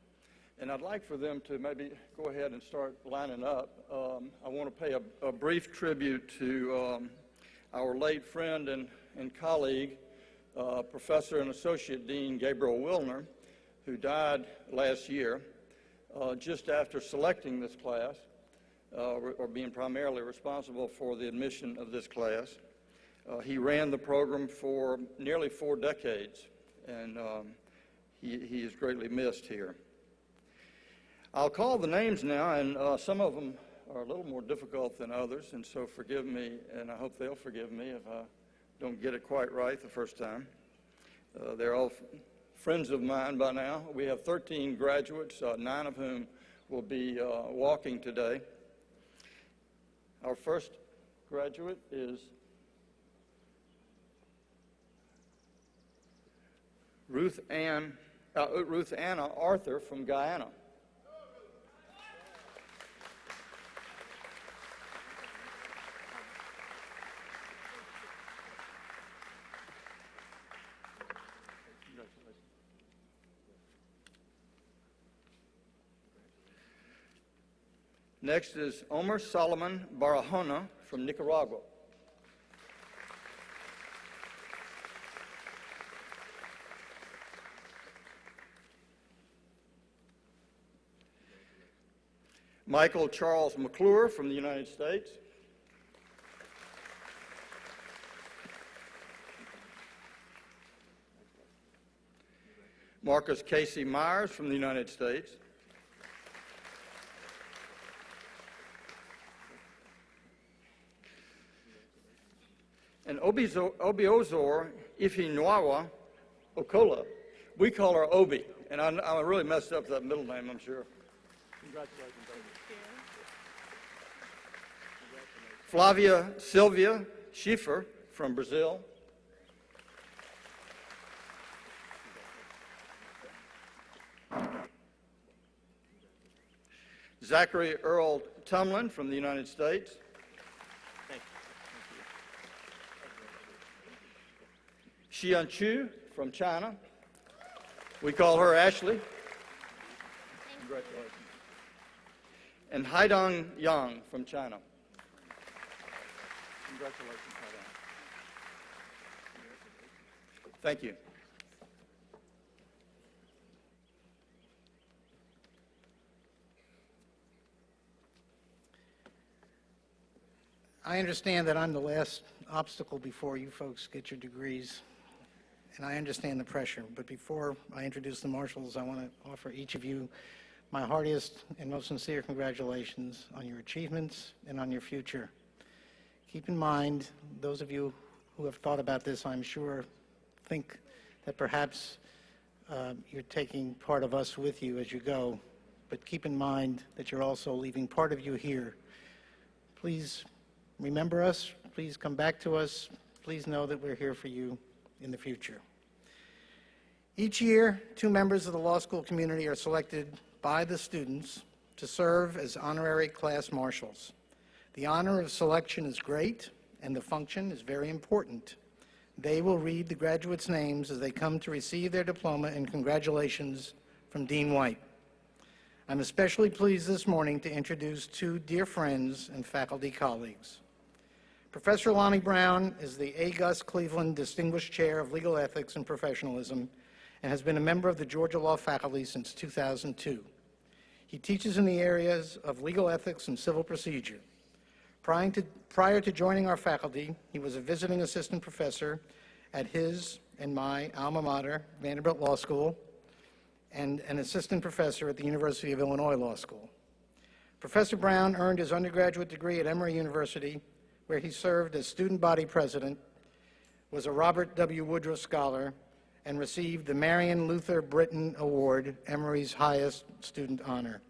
and I'd like for them to maybe go ahead and start lining up. I want to pay a brief tribute to our late friend and colleague, Professor and Associate Dean Gabriel Wilner, who died last year just after selecting this class, or being primarily responsible for the admission of this class. He ran the program for nearly 4 decades, and he is greatly missed here. I'll call the names now, and some of them are a little more difficult than others, and so forgive me, and I hope they'll forgive me if I don't get it quite right the first time. They're all friends of mine by now. We have 13 graduates, 9 of whom will be walking today. Our first graduate is Ruth Anna Arthur from Guyana. Next is Omar Solomon Barahona from Nicaragua. Michael Charles McClure from the United States. Marcus Casey Myers from the United States. And Obiozor Ifinwawa Okola. We call her Obi, and I really messed up that middle name, I'm sure. Congratulations, Obi. Flavia Silvia Schiffer from Brazil. Zachary Earl Tumlin from the United States. Xian Chu from China. We call her Ashley. Congratulations. And Haidong Yang from China. Congratulations, Haidong. Thank you. I understand that I'm the last obstacle before you folks get your degrees, and I understand the pressure. But before I introduce the marshals, I want to offer each of you my heartiest and most sincere congratulations on your achievements and on your future. Keep in mind, those of you who have thought about this, I'm sure, think that perhaps you're taking part of us with you as you go, but keep in mind that you're also leaving part of you here. Please remember us. Please come back to us. Please know that we're here for you in the future. Each year, 2 members of the law school community are selected by the students to serve as honorary class marshals. The honor of selection is great, and the function is very important. They will read the graduates' names as they come to receive their diploma, and congratulations from Dean White. I'm especially pleased this morning to introduce 2 dear friends and faculty colleagues. Professor Lonnie Brown is the A. Gus Cleveland Distinguished Chair of Legal Ethics and Professionalism and has been a member of the Georgia Law faculty since 2002. He teaches in the areas of legal ethics and civil procedure. Prior to joining our faculty, he was a visiting assistant professor at his and my alma mater, Vanderbilt Law School, and an assistant professor at the University of Illinois Law School. Professor Brown earned his undergraduate degree at Emory University, where he served as student body president, was a Robert W. Woodruff Scholar, and received the Marion Luther Britton Award, Emory's highest student honor.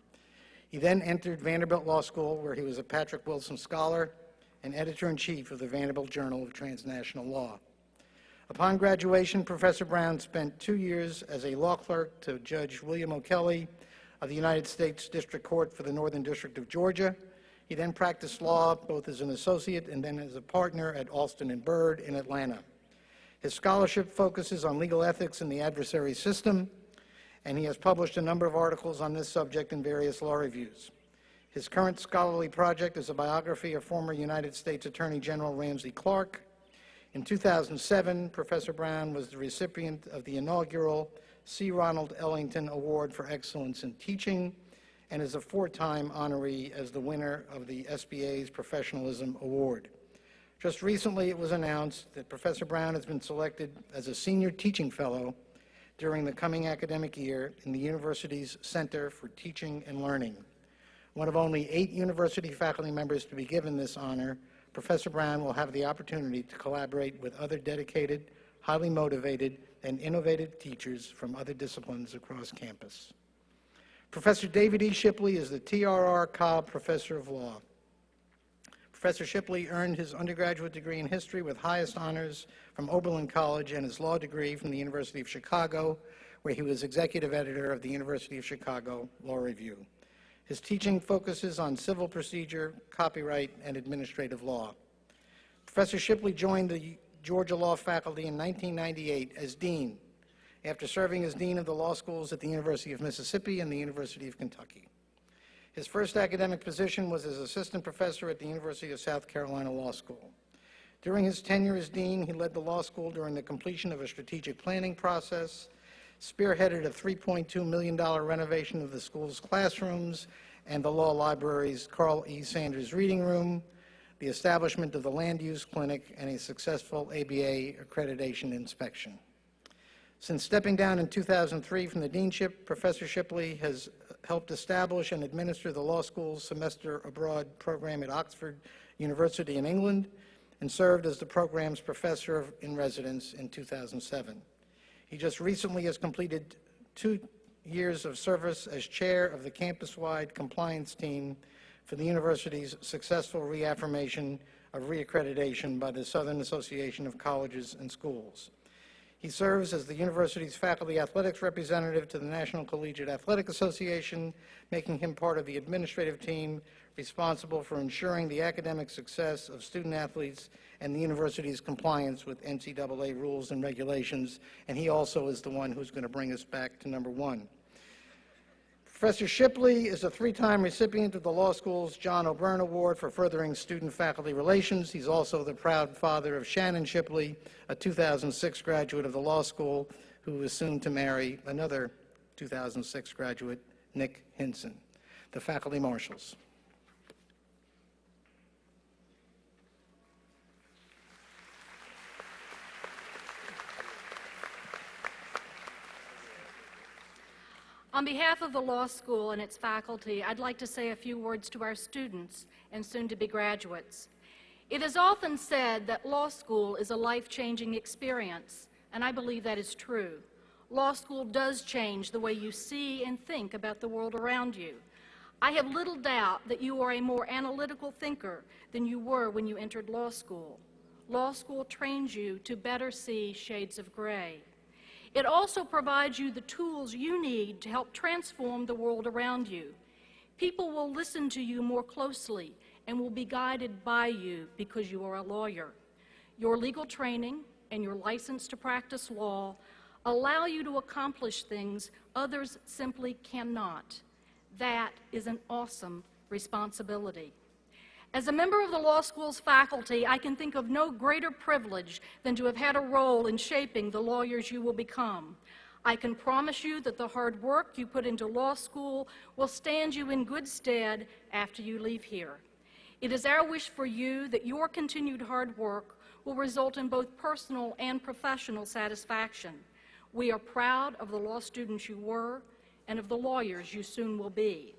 He then entered Vanderbilt Law School, where he was a Patrick Wilson Scholar and editor-in-chief of the Vanderbilt Journal of Transnational Law. Upon graduation, Professor Brown spent 2 years as a law clerk to Judge William O'Kelly of the United States District Court for the Northern District of Georgia. He then practiced law both as an associate and then as a partner at Alston & Bird in Atlanta. His scholarship focuses on legal ethics in the adversary system, and he has published a number of articles on this subject in various law reviews. His current scholarly project is a biography of former United States Attorney General Ramsey Clark. In 2007, Professor Brown was the recipient of the inaugural C. Ronald Ellington Award for Excellence in Teaching and is a 4-time honoree as the winner of the SBA's Professionalism Award. Just recently, it was announced that Professor Brown has been selected as a senior teaching fellow during the coming academic year in the university's Center for Teaching and Learning. One of only 8 university faculty members to be given this honor, Professor Brown will have the opportunity to collaborate with other dedicated, highly motivated, and innovative teachers from other disciplines across campus. Professor David E. Shipley is the T.R.R. Cobb Professor of Law. Professor Shipley earned his undergraduate degree in history with highest honors from Oberlin College and his law degree from the University of Chicago, where he was executive editor of the University of Chicago Law Review. His teaching focuses on civil procedure, copyright, and administrative law. Professor Shipley joined the Georgia Law faculty in 1998 as dean, after serving as dean of the law schools at the University of Mississippi and the University of Kentucky. His first academic position was as assistant professor at the University of South Carolina Law School. During his tenure as dean, he led the law school during the completion of a strategic planning process, spearheaded a $3.2 million renovation of the school's classrooms and the law library's Carl E. Sanders Reading Room, the establishment of the Land Use Clinic, and a successful ABA accreditation inspection. Since stepping down in 2003 from the deanship, Professor Shipley has helped establish and administer the law school's semester abroad program at Oxford University in England and served as the program's professor in residence in 2007. He just recently has completed 2 years of service as chair of the campus-wide compliance team for the university's successful reaffirmation of reaccreditation by the Southern Association of Colleges and Schools. He serves as the university's faculty athletics representative to the National Collegiate Athletic Association, making him part of the administrative team responsible for ensuring the academic success of student athletes and the university's compliance with NCAA rules and regulations, and he also is the one who's going to bring us back to number 1. Professor Shipley is a 3-time recipient of the law school's John O'Byrne Award for furthering student-faculty relations. He's also the proud father of Shannon Shipley, a 2006 graduate of the law school who is soon to marry another 2006 graduate, Nick Hinson. The faculty marshals. On behalf of the law school and its faculty, I'd like to say a few words to our students and soon-to-be graduates. It is often said that law school is a life-changing experience, and I believe that is true. Law school does change the way you see and think about the world around you. I have little doubt that you are a more analytical thinker than you were when you entered law school. Law school trains you to better see shades of gray. It also provides you the tools you need to help transform the world around you. People will listen to you more closely and will be guided by you because you are a lawyer. Your legal training and your license to practice law allow you to accomplish things others simply cannot. That is an awesome responsibility. As a member of the law school's faculty, I can think of no greater privilege than to have had a role in shaping the lawyers you will become. I can promise you that the hard work you put into law school will stand you in good stead after you leave here. It is our wish for you that your continued hard work will result in both personal and professional satisfaction. We are proud of the law students you were and of the lawyers you soon will be.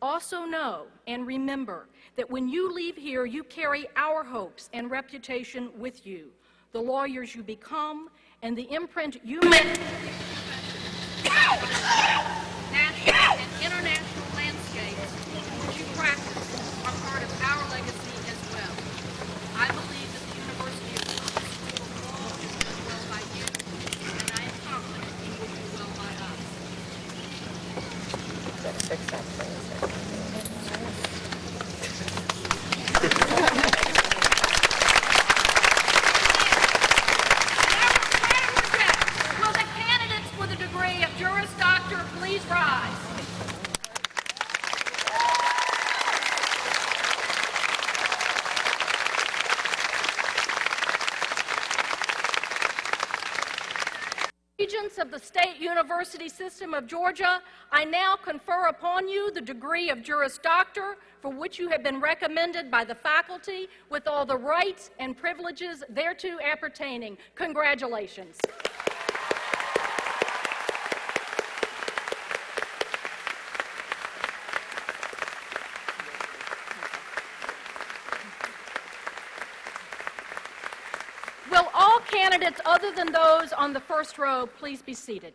Also know and remember that when you leave here, you carry our hopes and reputation with you, the lawyers you become, and the imprint you make national and international landscapes which you practice are part of our legacy as well. I believe that the University of Georgia will do well by you, and I am confident it will do well by us. Will the candidates for the degree of Juris Doctor please rise? Regents of the State University System of Georgia, I now confer upon you the degree of Juris Doctor, for which you have been recommended by the faculty with all the rights and privileges thereto appertaining. Congratulations. Will all candidates other than those on the first row please be seated?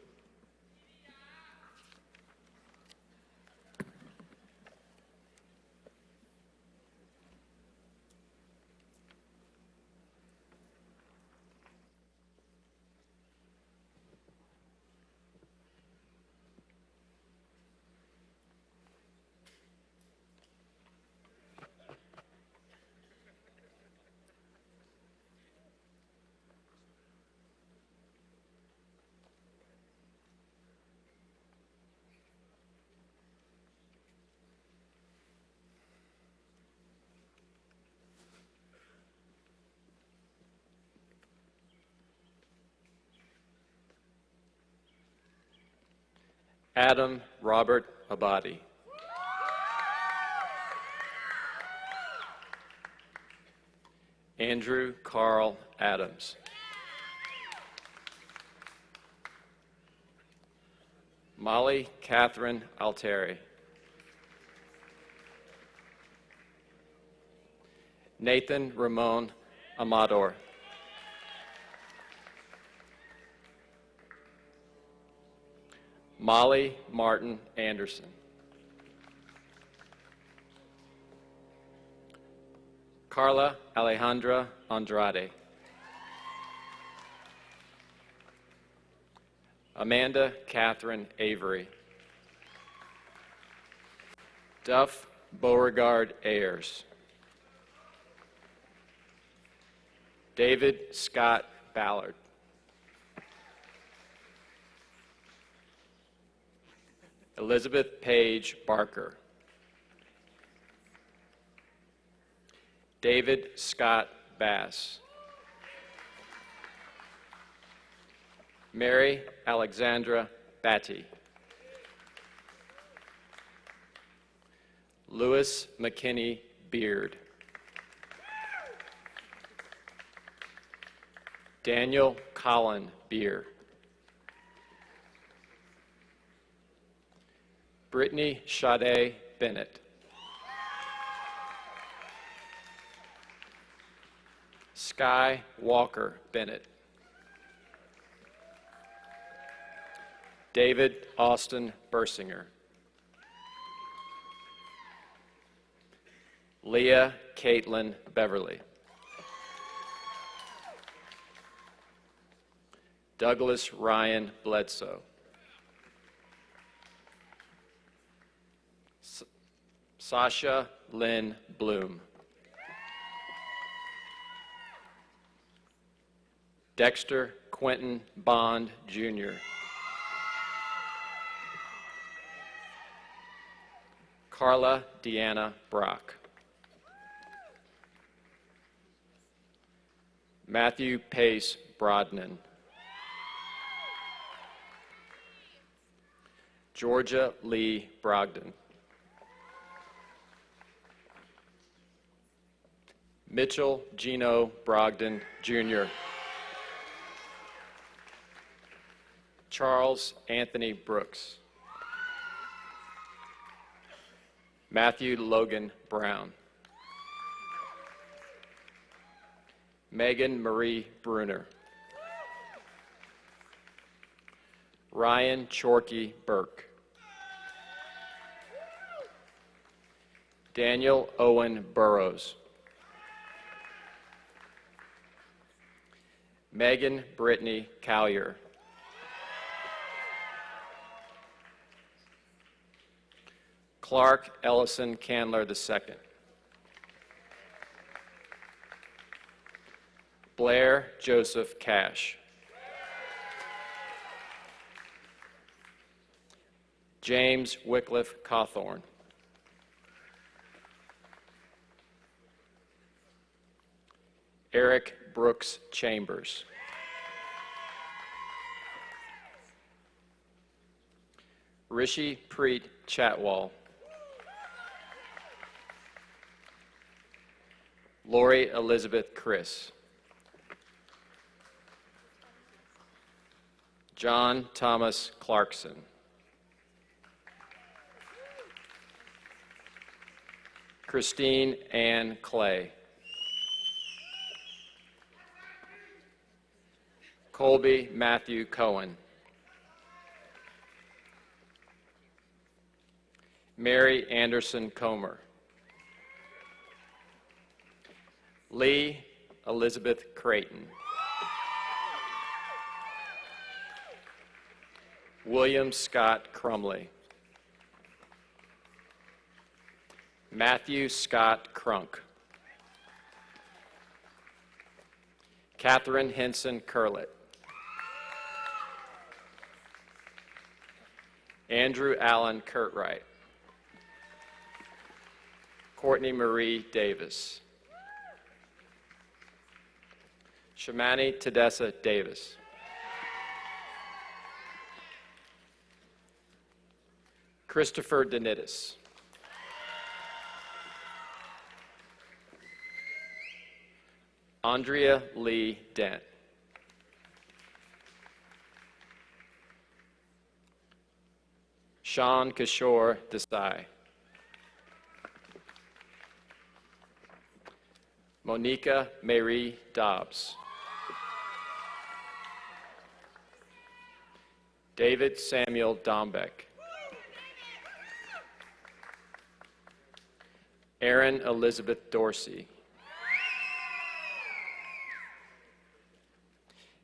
Adam Robert Abadi. Andrew Carl Adams. Molly Catherine Alteri. Nathan Ramon Amador. Molly Martin Anderson. Carla Alejandra Andrade. Amanda Catherine Avery. Duff Beauregard Ayers. David Scott Ballard. Elizabeth Page Barker. David Scott Bass. Mary Alexandra Batty. Louis McKinney Beard. Daniel Colin Beer. Brittany Sade Bennett. Sky Walker Bennett. David Austin Bersinger. Leah Caitlin Beverly. Douglas Ryan Bledsoe. Sasha Lynn Bloom. Dexter Quentin Bond, Jr. Carla Deanna Brock. Matthew Pace Brodnan. Georgia Lee Brogdon. Mitchell Gino Brogdon, Jr. Charles Anthony Brooks. Matthew Logan Brown. Megan Marie Bruner. Ryan Chorkey Burke. Daniel Owen Burrows. Megan Brittany Collier. Clark Ellison Candler II. Blair Joseph Cash. James Wycliffe Cawthorn. Eric Brooks Chambers. Rishi Preet Chatwal. Lori Elizabeth Chris. John Thomas Clarkson. Christine Ann Clay. Colby Matthew Cohen. Mary Anderson Comer. Lee Elizabeth Creighton. William Scott Crumley. Matthew Scott Crunk. Catherine Henson Curlett. Andrew Allen Curtright. Courtney Marie Davis. Shamani Tedessa Davis. Christopher Denitis. Andrea Lee Dent. Sean Kishore Desai. Monica Mary Dobbs. David Samuel Dombeck. Erin Elizabeth Dorsey.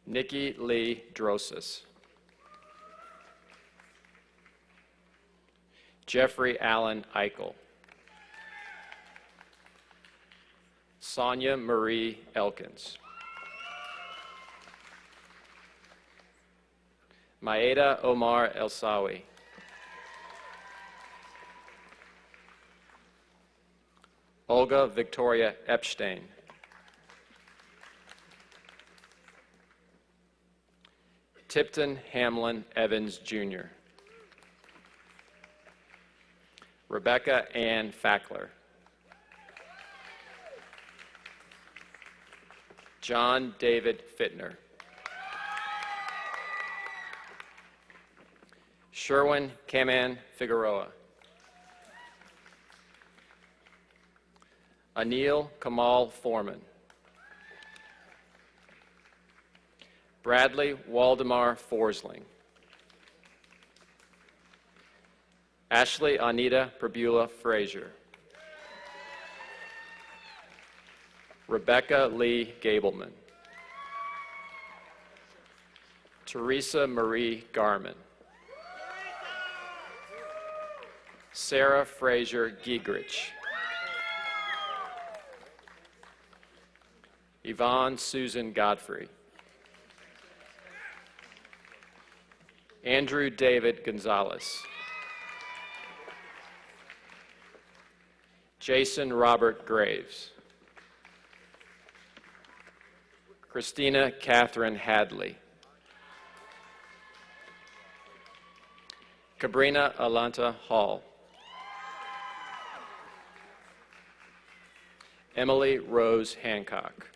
Nikki Lee Drosis. Jeffrey Allen Eichel. Sonia Marie Elkins. Maeda Omar Elsawi. Olga Victoria Epstein. Tipton Hamlin Evans, Jr. Rebecca Ann Fackler. John David Fittner. Sherwin Kaman Figueroa. Anil Kamal Foreman. Bradley Waldemar Forsling. Ashley Anita Prabula Frazier. Rebecca Lee Gableman. Teresa Marie Garman. Sarah Frazier Giegrich. Yvonne Susan Godfrey. Andrew David Gonzalez. Jason Robert Graves. Christina Catherine Hadley. Cabrina Alanta Hall. Emily Rose Hancock.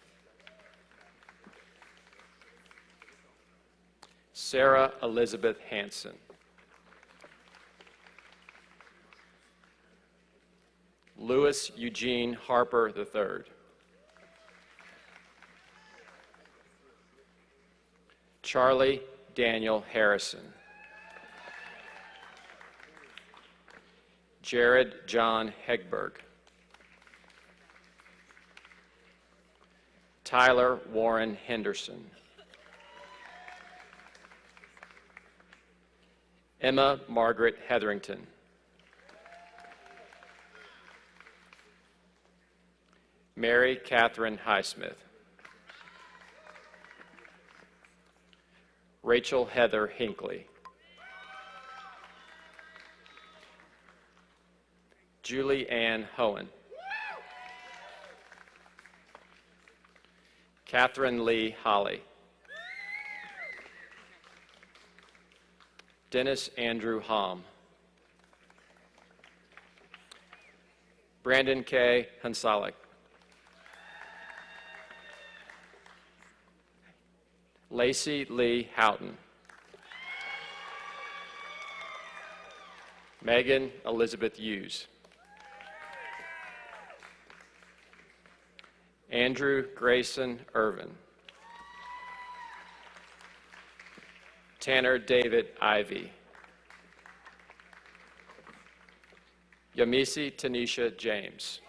Sarah Elizabeth Hanson. Louis Eugene Harper III. Charlie Daniel Harrison. Jared John Hegberg. Tyler Warren Henderson. Emma Margaret Hetherington. Mary Catherine Highsmith. Rachel Heather Hinckley. Julie Ann Hohen. Catherine Lee Holly. Dennis Andrew Hom. Brandon K. Hansalik. Lacey Lee Houghton. Megan Elizabeth Hughes. Andrew Grayson Irvin. Tanner David Ivy. Yamisi Tanisha James.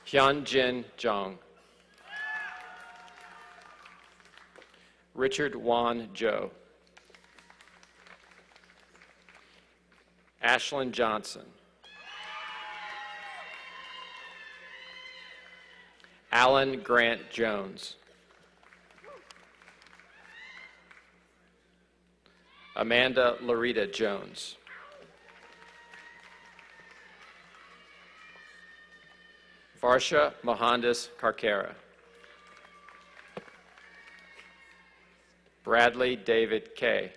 Hyun Jin Jong. Richard Wan Joe. Ashlyn Johnson. Alan Grant Jones. Amanda Larita Jones. Varsha Mohandas Karkara. Bradley David Kay.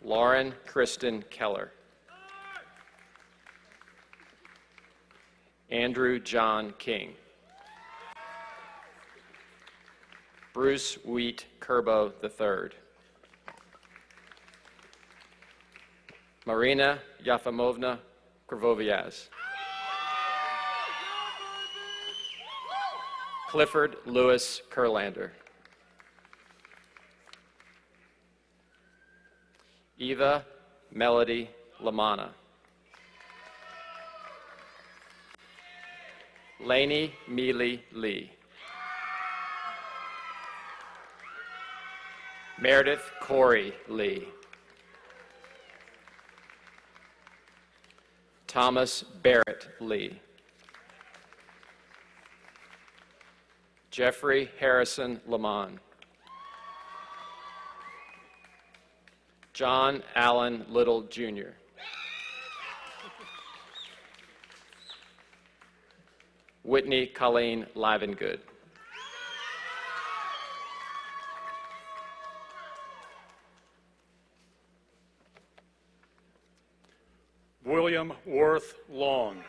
Lauren Kristen Keller. Andrew John King. Bruce Wheat Kerbo III. Marina Yafimovna Krvoviaz. Clifford Lewis Kurlander. Eva Melody Lamana. Lainey Mealy Lee. Meredith Corey Lee. Thomas Barrett Lee. Jeffrey Harrison Lamont. John Allen Little, Jr. Whitney Colleen Livengood. William Worth Long.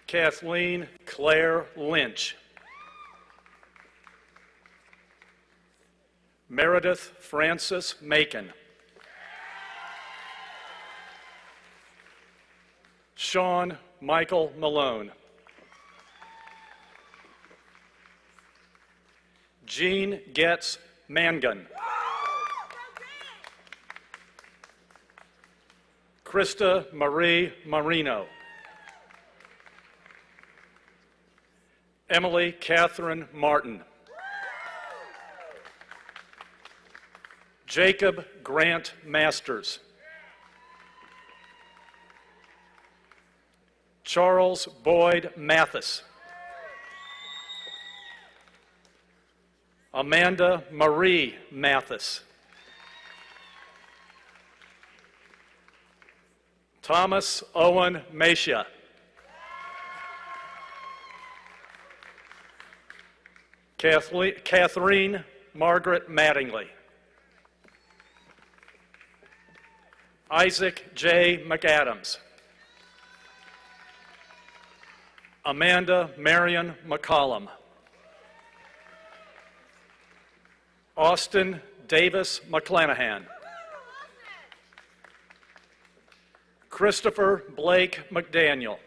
Kathleen Claire Lynch. Meredith Frances Macon. Sean Michael Malone. Jean Getz Mangan. Krista Marie Marino. Emily Catherine Martin. Jacob Grant Masters. Charles Boyd Mathis. Amanda Marie Mathis. Thomas Owen Meshia. Catherine Margaret Mattingly. Isaac J. McAdams. Amanda Marion McCollum. Austin Davis McClanahan. Christopher Blake McDaniel.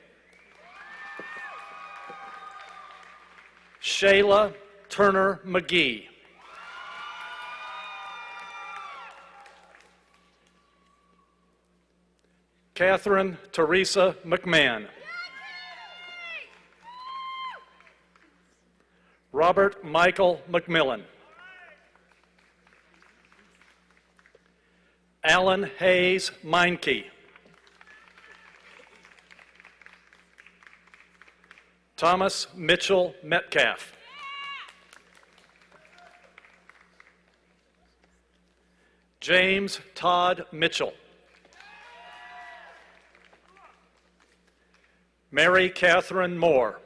Shayla Turner McGee. Catherine Teresa McMahon. Robert Michael McMillan. Alan Hayes Meinke. Thomas Mitchell Metcalf. James Todd Mitchell. Mary Catherine Moore.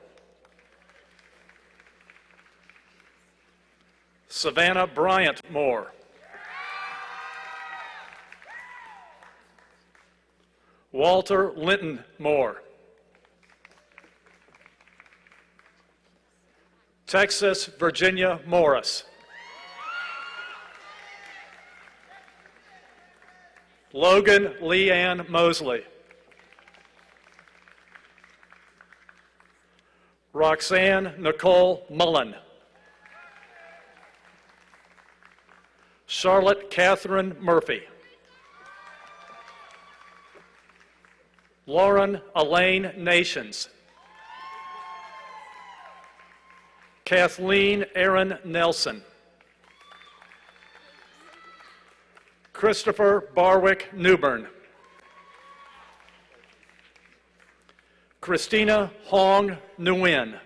Savannah Bryant Moore. Walter Linton Moore. Texas Virginia Morris. Logan Leanne Mosley. Roxanne Nicole Mullen. Charlotte Catherine Murphy. Lauren Elaine Nations. Kathleen Aaron Nelson. Christopher Barwick Newbern. Christina Hong Nguyen.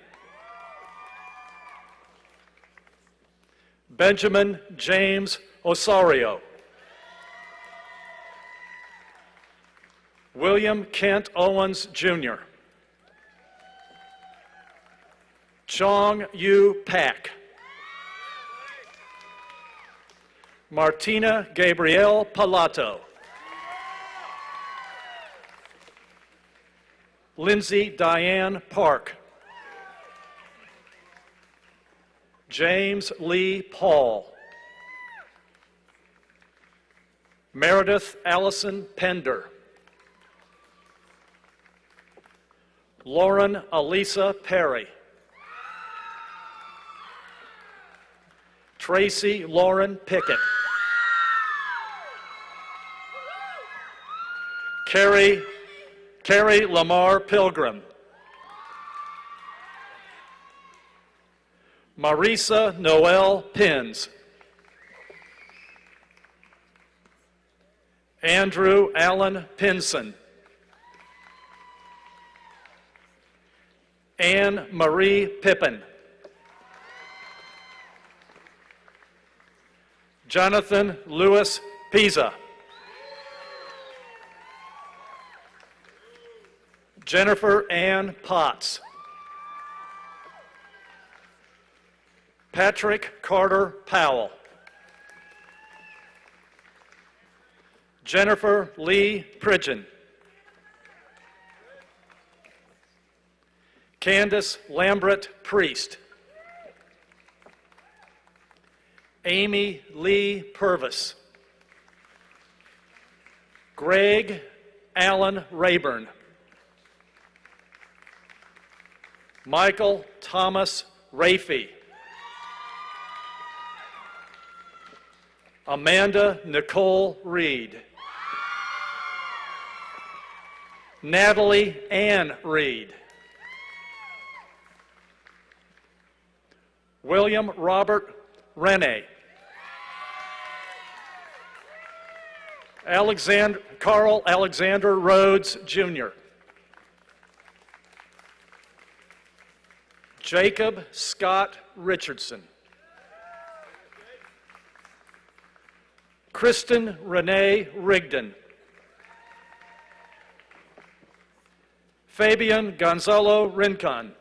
Benjamin James Osorio. William Kent Owens, Jr. Chong Yu Pak. Martina Gabrielle Palato. Lindsay Diane Park. James Lee Paul. Meredith Allison Pender. Lauren Elisa Perry. Tracy Lauren Pickett. Carrie Lamar Pilgrim. Marisa Noel Pins. Andrew Allen Pinson. Anne Marie Pippin. Jonathan Lewis Pisa. Jennifer Ann Potts. Patrick Carter Powell. Jennifer Lee Pridgeon. Candace Lambert Priest. Amy Lee Purvis. Greg Allen Rayburn. Michael Thomas Rafey. Amanda Nicole Reed. Natalie Ann Reed. William Robert Rene. Carl Alexander Rhodes, Jr. Jacob Scott Richardson. Kristen Renee Rigdon. Fabian Gonzalo Rincon.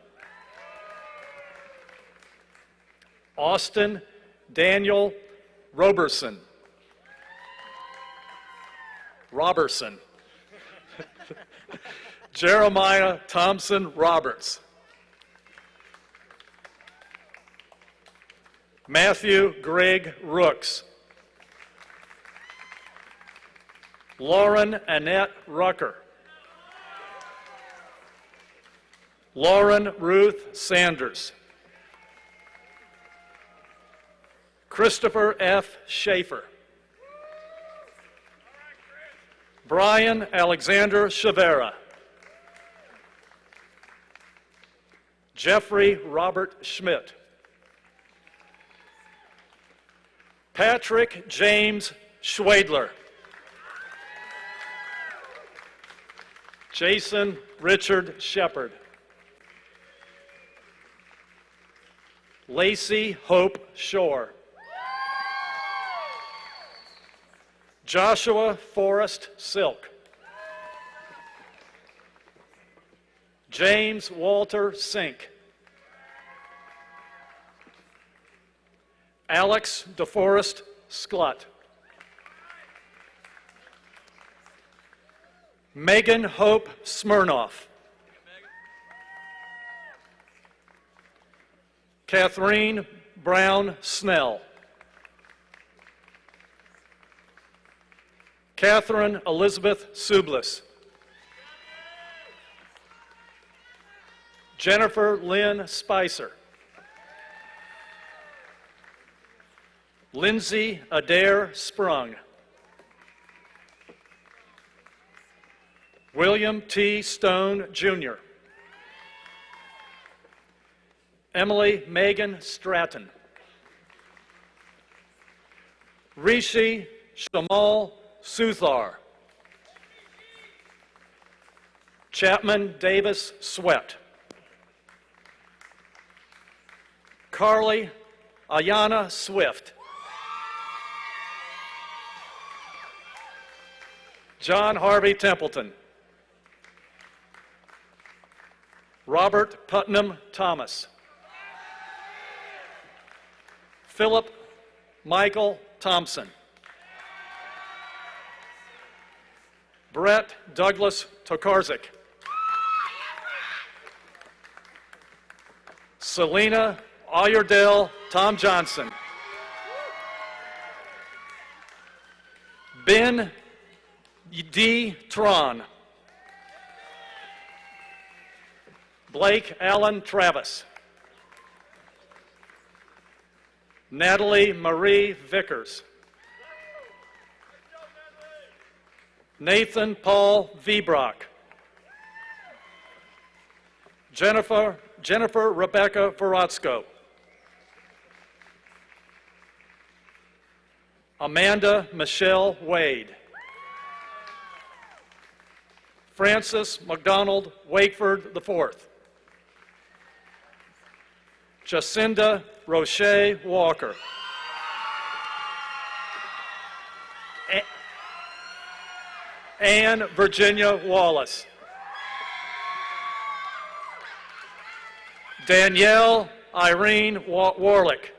Austin Daniel Roberson. Jeremiah Thompson Roberts. Matthew Greg Rooks. Lauren Annette Rucker. Lauren Ruth Sanders. Christopher F. Schaefer. Brian Alexander Chavera. Jeffrey Robert Schmidt. Patrick James Schwadler. Jason Richard Shepard. Lacey Hope Shore. Joshua Forrest Silk. James Walter Sink. Alex DeForest Sklut. Megan Hope Smirnoff. Catherine Brown Snell. Catherine Elizabeth Sublis. Jennifer Lynn Spicer. Lindsay Adair Sprung. William T. Stone, Jr. Emily Megan Stratton. Rishi Shamal Suthar. Chapman Davis Sweat. Carly Ayana Swift. John Harvey Templeton. Robert Putnam Thomas. Philip Michael Thompson. Brett Douglas Tokarczyk. Selena Ayerdale Tom Johnson. Ben D. Tron. Blake Allen Travis. Natalie Marie Vickers. Nathan Paul Vibrock. Jennifer Rebecca Veratsko. Amanda Michelle Wade. Francis McDonald Wakeford IV. Jacinda Roche Walker. Anne Virginia Wallace. Danielle Irene Warlick.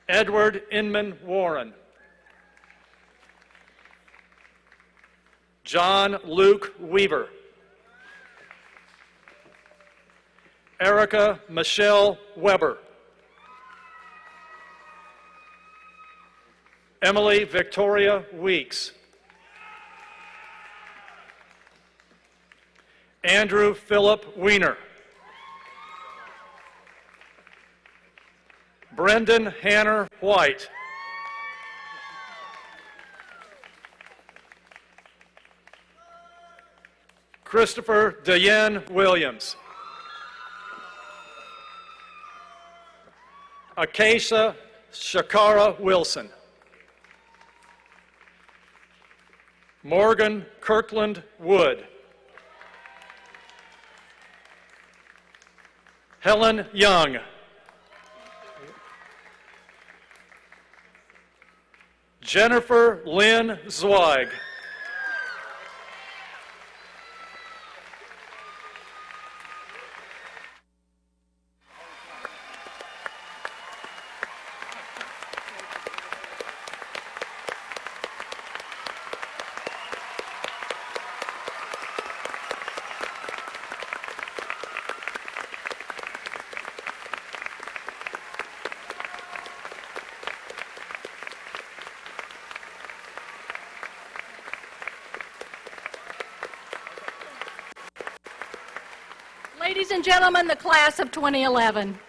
Edward Inman Warren. John Luke Weaver. Erica Michelle Weber. Emily Victoria Weeks. Andrew Philip Wiener. Brendan Hanner White. Christopher Diane Williams. Acacia Shakara Wilson. Morgan Kirkland Wood. Helen Young. Jennifer Lynn Zweig. Ladies and gentlemen, the class of 2011.